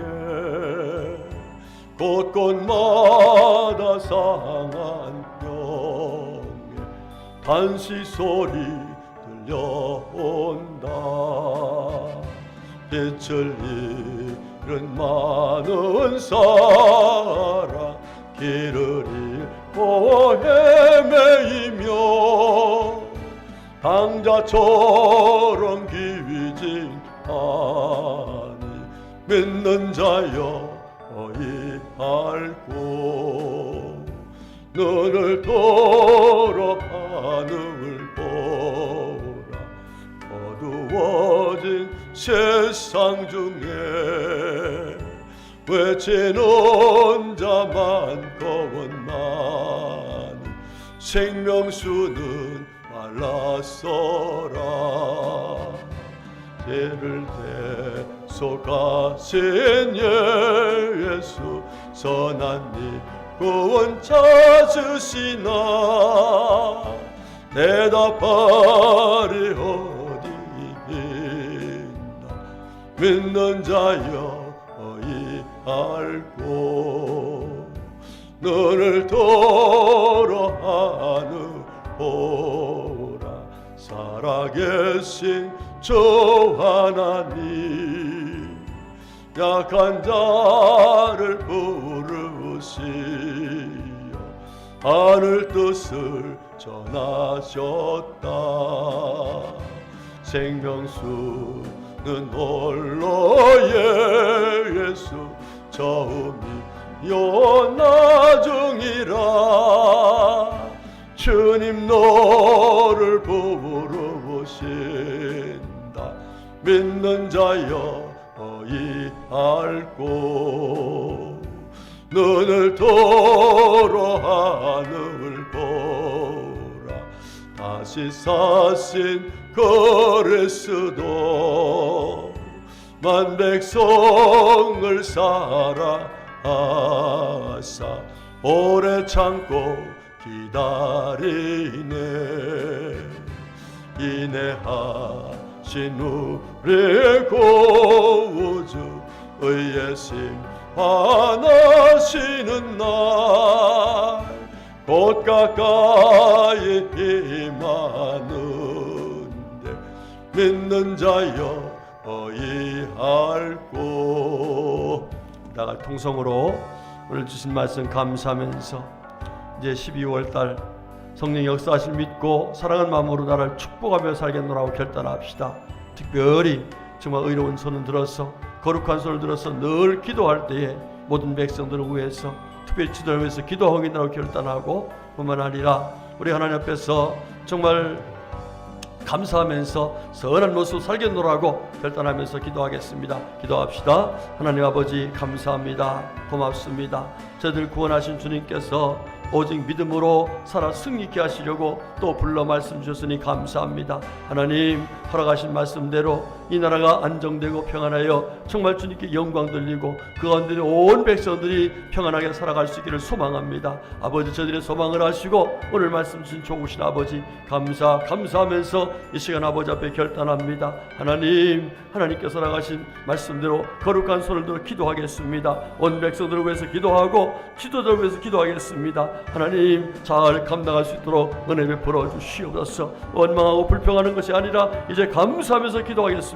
곳곳마다 상한 병에 단시 소리 들려온다. 빛을 잃은 많은 사람 길을 잃고 헤매이며 강자처럼 기위진하니 믿는 자여 어이할고 눈을 들어 하늘을 보라 어두워진 세상 중에 외치는 자 많건 많이 생명수는 말랐어라. 죄를 대속하신 예수 선한 니 구원 찾으시나 대답하리 어디 있나 믿는 자여 어이할고 눈을 들어 하늘 보라 살아계신 주 하나님 약한 자를 부르시어 하늘 뜻을 전하셨다. 생명수는 홀로 예수 처음이 요나중이라 주님 너를 부르신다. 믿는 자여 어이할고 눈을 들어 하늘을 보라. 다시 사신 그리스도 만 백성을 사랑하사 오래 참고 기다리네. 인내하신 우리 구주 의의 심판하시는 날 곧 가까이 임하는데 믿는 자여 어이할고. 다가 통성으로 오늘 주신 말씀 감사하면서 이제 12월달 성령 역사하실 믿고 사랑하는 마음으로 나를 축복하며 살겠노라고 결단합시다. 특별히 정말 의로운 손을 들어서 거룩한 손을 들어서 늘 기도할 때에 모든 백성들을 위해서 특별히 지도를 위해서 기도하겠노라고 결단하고, 뿐만 아니라 우리 하나님 앞에서 정말 감사하면서 선한 모습 살겠노라고 결단하면서 기도하겠습니다. 기도합시다. 하나님 아버지 감사합니다. 고맙습니다. 저희들 구원하신 주님께서 오직 믿음으로 살아 승리케 하시려고 또 불러 말씀 주셨으니 감사합니다. 하나님 허락하신 말씀대로 이 나라가 안정되고 평안하여 정말 주님께 영광 돌리고 그 가운데 온 백성들이 평안하게 살아갈 수 있기를 소망합니다. 아버지 저들의 소망을 하시고 오늘 말씀 주신 좋으신 아버지 감사하면서 이 시간 아버지 앞에 결단합니다. 하나님께서 허락하신 말씀대로 거룩한 손을 들어 기도하겠습니다. 온 백성들을 위해서 기도하고 지도자를 위해서 기도하겠습니다. 하나님 잘 감당할 수 있도록 은혜 베풀어 주시옵소서. 원망하고 불평하는 것이 아니라 이제 감사하면서 기도하겠습니다.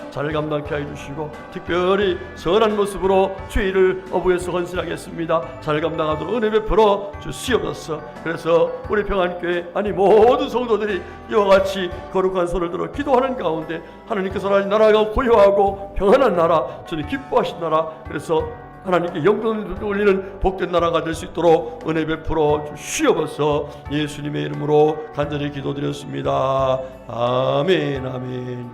잘 감당케 해주시고 특별히 선한 모습으로 주의를 어부에서 헌신하겠습니다. 잘 감당하도록 은혜 베풀어 주시옵소서. 그래서 우리 평안교회 모든 성도들이 이와 같이 거룩한 손을 들어 기도하는 가운데 하나님께서 나라가 고요하고 평안한 나라, 주님 기뻐하신 나라, 그래서 하나님께 영광을 돌리는 복된 나라가 될 수 있도록 은혜 베풀어 주시옵소서. 예수님의 이름으로 간절히 기도드렸습니다. 아멘. 아멘.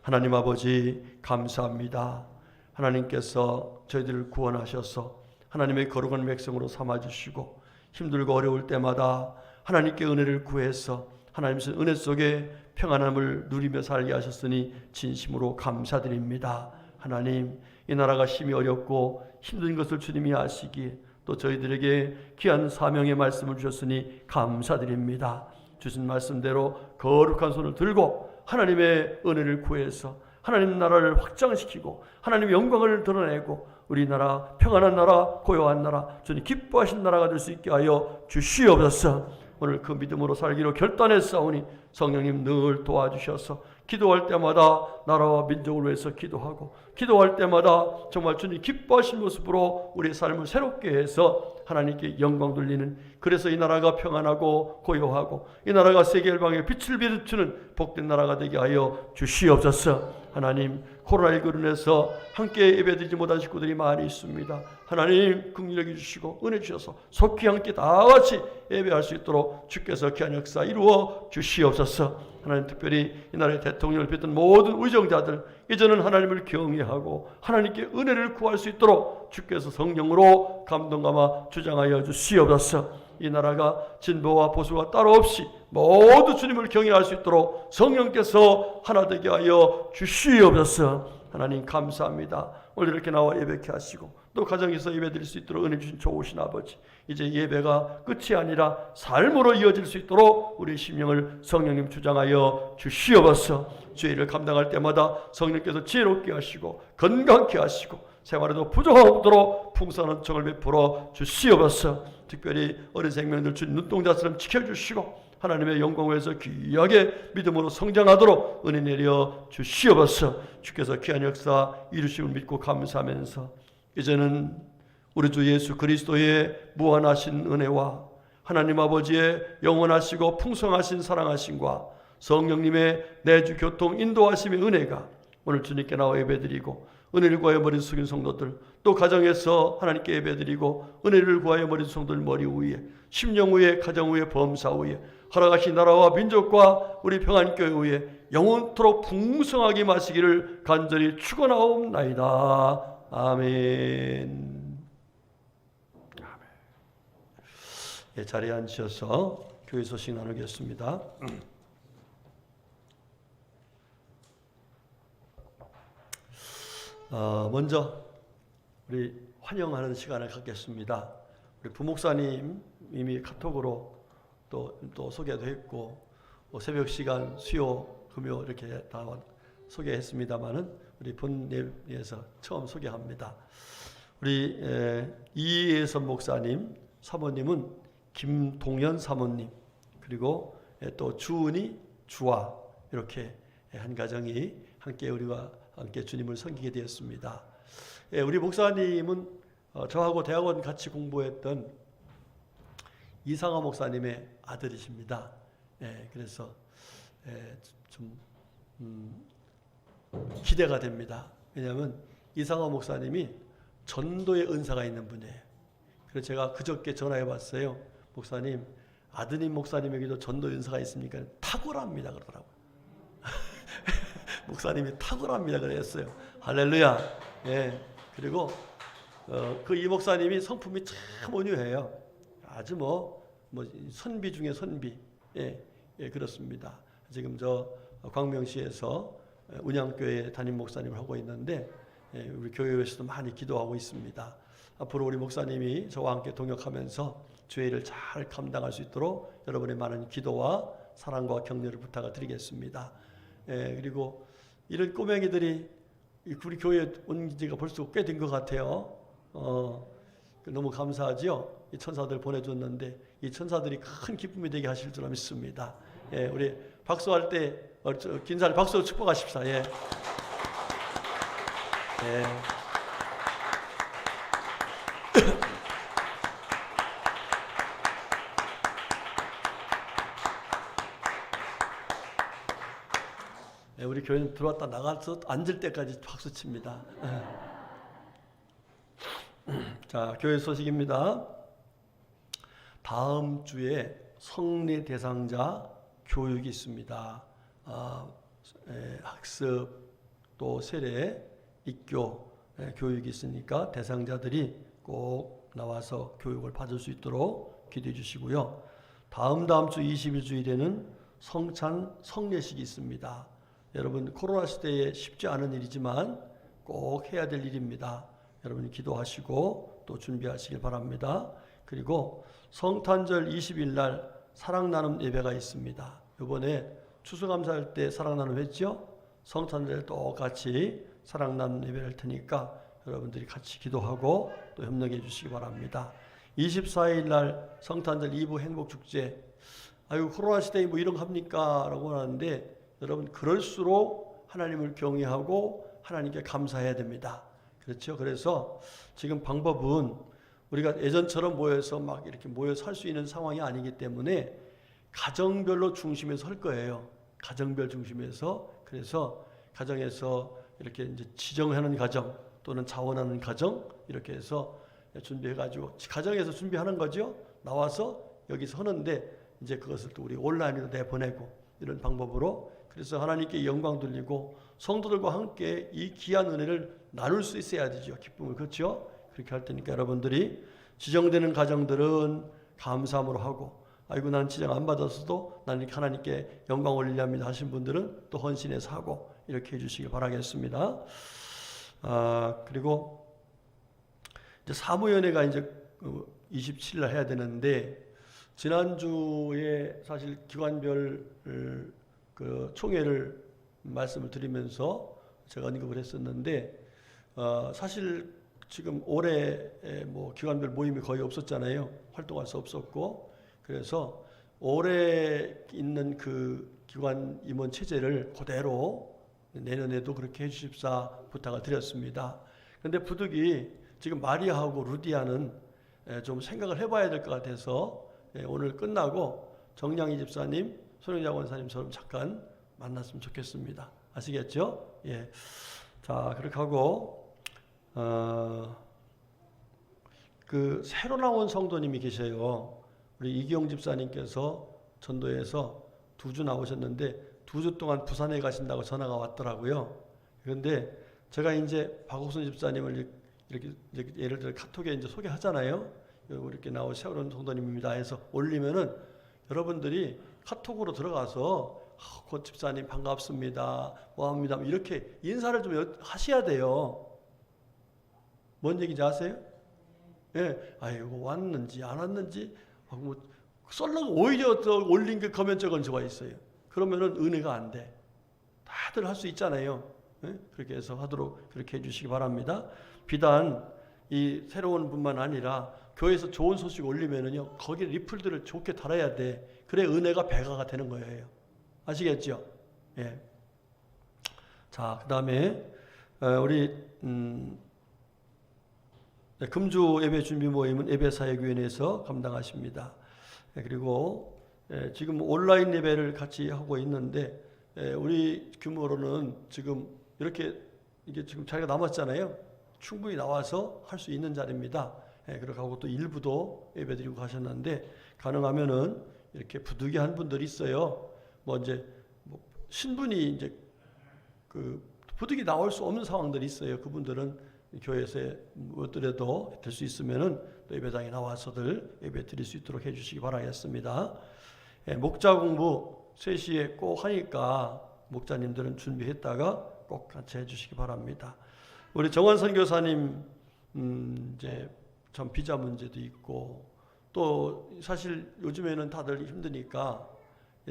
하나님 아버지 감사합니다. 하나님께서 저희들을 구원하셔서 하나님의 거룩한 백성으로 삼아주시고 힘들고 어려울 때마다 하나님께 은혜를 구해서 하나님의 은혜 속에 평안함을 누리며 살게 하셨으니 진심으로 감사드립니다. 하나님 이 나라가 심히 어렵고 힘든 것을 주님이 아시기에 또 저희들에게 귀한 사명의 말씀을 주셨으니 감사드립니다. 주신 말씀대로 거룩한 손을 들고 하나님의 은혜를 구해서 하나님 나라를 확장시키고 하나님의 영광을 드러내고 우리나라 평안한 나라, 고요한 나라, 주님 기뻐하신 나라가 될 수 있게 하여 주시옵소서. 오늘 그 믿음으로 살기로 결단했사오니 성령님 늘 도와주셔서 기도할 때마다 나라와 민족을 위해서 기도하고 기도할 때마다 정말 주님 기뻐하신 모습으로 우리의 삶을 새롭게 해서 하나님께 영광 돌리는, 그래서 이 나라가 평안하고 고요하고 이 나라가 세계 열방에 빛을 비추는 복된 나라가 되게 하여 주시옵소서. 하나님 코로나19로 인해서 함께 예배드리지 못한 식구들이 많이 있습니다. 하나님 긍휼히 주시고 은혜 주셔서 속히 함께 다 같이 예배할 수 있도록 주께서 귀한 역사 이루어 주시옵소서. 하나님 특별히 이 나라의 대통령을 비롯한 모든 의정자들 이제는 하나님을 경외하고 하나님께 은혜를 구할 수 있도록 주께서 성령으로 감동감아 주장하여 주시옵소서. 이 나라가 진보와 보수가 따로 없이 모두 주님을 경외할 수 있도록 성령께서 하나 되게 하여 주시옵소서. 하나님 감사합니다. 오늘 이렇게 나와 예배케 하시고 또 가정에서 예배드릴 수 있도록 은혜 주신 좋으신 아버지, 이제 예배가 끝이 아니라 삶으로 이어질 수 있도록 우리 심령을 성령님 주장하여 주시옵소서. 죄를 감당할 때마다 성령께서 지혜롭게 하시고 건강케 하시고 생활에도 부족함 없도록 풍성한 은총을 베풀어 주시옵소서. 특별히 어린 생명들 주님 눈동자처럼 지켜주시고 하나님의 영광을 위해서 귀하게 믿음으로 성장하도록 은혜 내려 주시옵소서. 주께서 귀한 역사 이루심을 믿고 감사하면서 이제는 우리 주 예수 그리스도의 무한하신 은혜와 하나님 아버지의 영원하시고 풍성하신 사랑하심과 성령님의 내주 교통 인도하심의 은혜가 오늘 주님께 나와 예배드리고 은혜를 구하여 머리 숙인 성도들, 또 가정에서 하나님께 예배드리고 은혜를 구하여 머리 숙인 성도들 머리 위에, 심령 위에, 가정 위에, 범사 위에, 허락하신 나라와 민족과 우리 평안교회 위에 영원토록 풍성하게 마시기를 간절히 축원하옵나이다. 아멘. 예, 자리에 앉으셔서 교회 소식 나누겠습니다. 먼저 우리 환영하는 시간을 갖겠습니다. 우리 부목사님 이미 카톡으로 또 소개도 했고 새벽 시간 수요 금요 이렇게 다 소개했습니다만은 우리 본예에서 처음 소개합니다. 우리 이예선 목사님, 사모님은 김동현 사모님, 그리고 또 주은이, 주아 이렇게 한 가정이 함께 우리와 함께 주님을 섬기게 되었습니다. 우리 목사님은 저하고 대학원 같이 공부했던 이상화 목사님의 아들이십니다. 그래서 좀 기대가 됩니다. 왜냐하면 이상화 목사님이 전도의 은사가 있는 분이에요. 그래서 제가 그저께 전화해 봤어요. 목사님, 아드님 목사님에게도 전도 은사가 있습니까? 탁월합니다 그러더라고요. 목사님이 탁월합니다 그랬어요. 할렐루야. 그리고 그 이 목사님이 성품이 참 온유해요. 아주 뭐 선비 중에 선비. 그렇습니다. 지금 저 광명시에서 운양교회 담임 목사님을 하고 있는데 우리 교회에서도 많이 기도하고 있습니다. 앞으로 우리 목사님이 저와 함께 동역하면서 주의 일을 잘 감당할 수 있도록 여러분의 많은 기도와 사랑과 격려를 부탁을 드리겠습니다. 그리고 이런 꼬맹이들이 우리 교회에 온 지가 벌써 꽤 된 것 같아요. 너무 감사하죠. 이 천사들 보내줬는데 이 천사들이 큰 기쁨이 되게 하실 줄 믿습니다. 우리 박수할 때 긴살 박수로 축복하십시다. 우리 교회는 들어왔다 나가서 앉을 때까지 박수 칩니다. 자, 교회 소식입니다. 다음 주에 성례 대상자 교육이 있습니다. 학습 또 세례 입교 교육이 있으니까 대상자들이 꼭 나와서 교육을 받을 수 있도록 기도해 주시고요. 다음 주 21주일에는 성찬 성례식이 있습니다. 여러분 코로나 시대에 쉽지 않은 일이지만 꼭 해야 될 일입니다. 여러분이 기도하시고 또 준비하시길 바랍니다. 그리고 성탄절 20일 날 사랑 나눔 예배가 있습니다. 이번에 추수감사할 때 사랑 나눔 했죠? 성탄절 똑같이 사랑 나눔 예배를 할 테니까 여러분들이 같이 기도하고 또 협력해 주시기 바랍니다. 24일 날 성탄절 2부 행복축제. 아유 코로나 시대에 뭐 이런 거 합니까? 라고 하는데 여러분 그럴수록 하나님을 경외하고 하나님께 감사해야 됩니다. 그렇죠? 그래서 지금 방법은 우리가 예전처럼 모여서 막 이렇게 모여서 할 수 있는 상황이 아니기 때문에 가정별로 중심에서 할 거예요. 가정별 중심에서. 그래서 가정에서 이렇게 이제 지정하는 가정 또는 자원하는 가정 이렇게 해서 준비해가지고 가정에서 준비하는 거죠. 나와서 여기서 하는데 이제 그것을 또 우리 온라인으로 내보내고 이런 방법으로 그래서 하나님께 영광 돌리고 성도들과 함께 이 귀한 은혜를 나눌 수 있어야 되죠. 기쁨을. 그렇죠? 그렇게 할 테니까 여러분들이 지정되는 가정들은 감사함으로 하고 아이고 나는 지정 안 받았어도 나는 하나님께 영광 올리렵니다 하신 분들은 또 헌신해서 하고 이렇게 해주시길 바라겠습니다. 그리고 이제 사무연회가 이제 27일 날 해야 되는데 지난주에 사실 기관별 그 총회를 말씀을 드리면서 제가 언급을 했었는데 사실 지금 올해 뭐 기관별 모임이 거의 없었잖아요. 활동할 수 없었고 그래서 올해 있는 그 기관 임원 체제를 그대로 내년에도 그렇게 해주십사 부탁을 드렸습니다. 그런데 부득이 지금 마리아하고 루디아는 좀 생각을 해봐야 될 것 같아서 오늘 끝나고 정량희 집사님, 손영자 원사님처럼 잠깐 만났으면 좋겠습니다. 아시겠죠? 자, 그렇게 하고 그 새로 나온 성도님이 계셔요. 우리 이기영 집사님께서 전도에서 2주 나오셨는데 2주 동안 부산에 가신다고 전화가 왔더라고요. 그런데 제가 이제 박옥순 집사님을 이렇게 예를 들어 카톡에 이제 소개하잖아요. 이렇게 나온 새로운 성도님입니다 해서 올리면은 여러분들이 카톡으로 들어가서 고 집사님 반갑습니다, 뭐합니다 이렇게 인사를 좀 하셔야 돼요. 뭔 얘기인지 아세요? 예, 아이고 왔는지 안 왔는지 뭐 썰렁 오히려 더 올린 그 거면적은 좋아 있어요. 그러면은 은혜가 안 돼. 다들 할 수 있잖아요. 예? 그렇게 해서 하도록 그렇게 해주시기 바랍니다. 비단 이 새로운 분만 아니라 교회에서 좋은 소식 올리면은요 거기 리플들을 좋게 달아야 돼. 그래 은혜가 배가가 되는 거예요. 아시겠죠? 예. 자, 그 다음에 우리 금주 예배 준비 모임은 예배사역위원회에서 감당하십니다. 그리고 지금 온라인 예배를 같이 하고 있는데 우리 규모로는 지금 이렇게 이게 지금 자리가 남았잖아요. 충분히 나와서 할 수 있는 자리입니다. 그렇게 하고 또 일부도 예배드리고 가셨는데 가능하면은 이렇게 부득이한 분들이 있어요. 뭐 이제 뭐 신분이 이제 그 부득이 나올 수 없는 상황들이 있어요. 그분들은 교회에서 무엇더라도 될 수 있으면은 또 예배당에 나와서들 예배 드릴 수 있도록 해주시기 바라겠습니다. 목자 공부 3시에 꼭 하니까 목자님들은 준비했다가 꼭 같이 해주시기 바랍니다. 우리 정원 선교사님 이제 참 비자 문제도 있고 또 사실 요즘에는 다들 힘드니까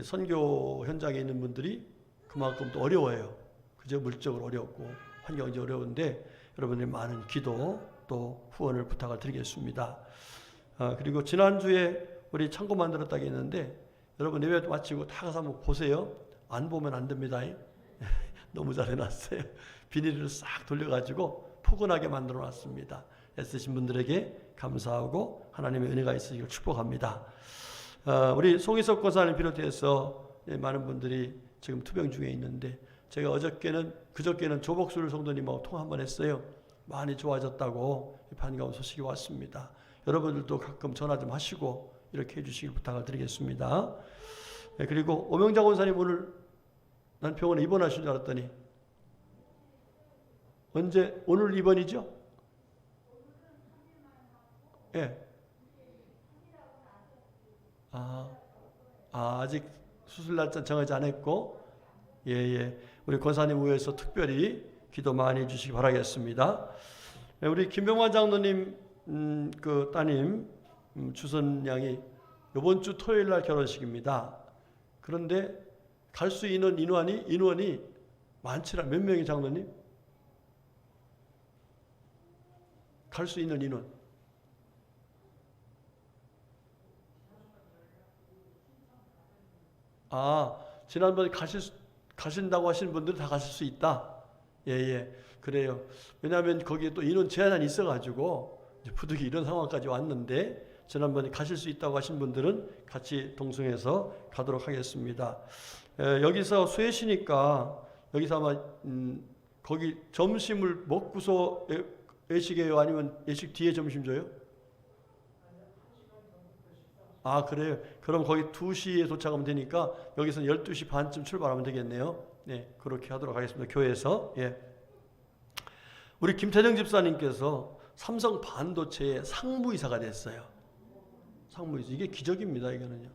선교 현장에 있는 분들이 그만큼 또 어려워요. 그저 물적으로 어렵고 환경이 어려운데 여러분들이 많은 기도 또 후원을 부탁을 드리겠습니다. 그리고 지난주에 우리 창고 만들었다고 했는데 여러분 예배 마치고 다 가서 한번 보세요. 안 보면 안 됩니다. 너무 잘 해놨어요. 비닐을 싹 돌려가지고 포근하게 만들어 놨습니다. 애쓰신 분들에게 감사하고 하나님의 은혜가 있으시길 축복합니다. 우리 송희석 권사님 비롯해서 많은 분들이 지금 투병 중에 있는데 제가 그저께는 조복술 성도님하고 통화 한번 했어요. 많이 좋아졌다고 반가운 소식이 왔습니다. 여러분들도 가끔 전화 좀 하시고 이렇게 해주시길 부탁을 드리겠습니다. 그리고 오명자 권사님 오늘 난 병원에 입원하신 줄 알았더니 언제 오늘 입원이죠? 예. 아직 수술 날짜 정하지 않았고 예. 우리 권사님 위해서 특별히 기도 많이 해주시기 바라겠습니다. 우리 김병환 장로님 그 따님 주선 양이 이번 주 토요일 날 결혼식입니다. 그런데 갈 수 있는 인원이 많지라 몇 명이 장로님? 갈 수 있는 인원. 지난번에 가신다고 하신 분들은 다 가실 수 있다. 예. 그래요. 왜냐하면 거기에 또 인원 제한이 있어가지고 부득이 이런 상황까지 왔는데 지난번에 가실 수 있다고 하신 분들은 같이 동승해서 가도록 하겠습니다. 여기서 수혜시니까 여기서 아마 거기 점심을 먹고서 예식이에요? 아니면 예식 뒤에 점심 줘요? 그래요? 그럼 거기 2시에 도착하면 되니까 여기서는 12시 반쯤 출발하면 되겠네요. 네, 그렇게 하도록 하겠습니다. 교회에서. 예. 우리 김태정 집사님께서 삼성 반도체의 상무이사가 됐어요. 상무이사. 이게 기적입니다. 이거는요.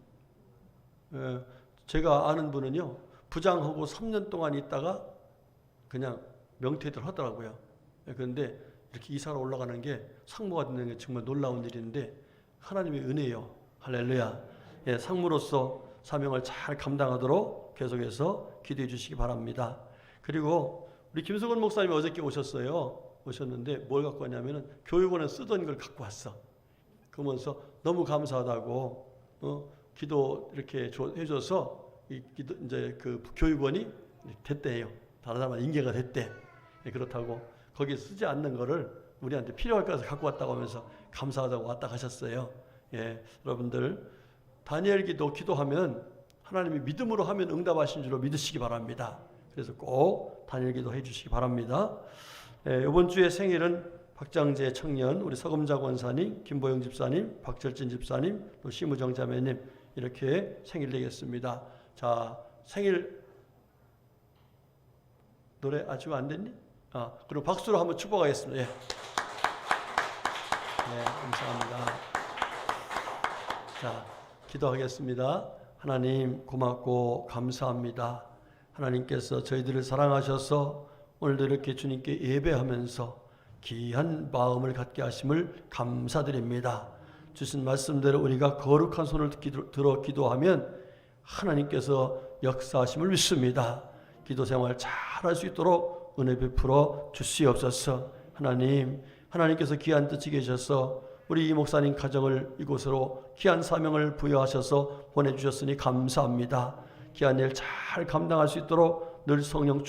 예, 제가 아는 분은요. 부장하고 3년 동안 있다가 그냥 명퇴들 하더라고요. 그런데 이렇게 이사로 올라가는 게 상무가 되는 게 정말 놀라운 일인데 하나님의 은혜예요. 할렐루야. 예, 상무로서 사명을 잘 감당하도록 계속해서 기도해 주시기 바랍니다. 그리고 우리 김성원 목사님이 어저께 오셨는데 뭘 갖고 왔냐면은 교육원에 쓰던 걸 갖고 왔어. 그러면서 너무 감사하다고 기도 이렇게 해줘서 이제 그 교육원이 됐대요. 다른 사람은 인계가 됐대. 예, 그렇다고 거기 쓰지 않는 거를 우리한테 필요할 거라서 갖고 왔다고 하면서 감사하다고 왔다 가셨어요. 예, 여러분들 다니엘 기도하면 하나님이 믿음으로 하면 응답하신 줄로 믿으시기 바랍니다. 그래서 꼭 다니엘 기도 해주시기 바랍니다. 이번 주에 생일은 박장재 청년, 우리 서금자 권사님, 김보영 집사님, 박철진 집사님, 또 심우정 자매님 이렇게 생일 내겠습니다. 자, 생일 노래 아직 안 됐니? 그리고 박수로 한번 축복하겠습니다. 예. 네, 감사합니다. 자, 기도하겠습니다. 하나님 고맙고 감사합니다. 하나님께서 저희들을 사랑하셔서 오늘도 이렇게 주님께 예배하면서 귀한 마음을 갖게 하심을 감사드립니다. 주신 말씀대로 우리가 거룩한 손을 들어 기도하면 하나님께서 역사하심을 믿습니다. 기도 생활 잘할 수 있도록 은혜 베풀어 주시옵소서. 하나님께서 귀한 뜻이 계셔서 우리 이 목사님 가정을 이곳으로 귀한 사명을 부여하셔서 보내주셨으니 감사합니다. 귀한 일 잘 감당할 수 있도록 늘 성령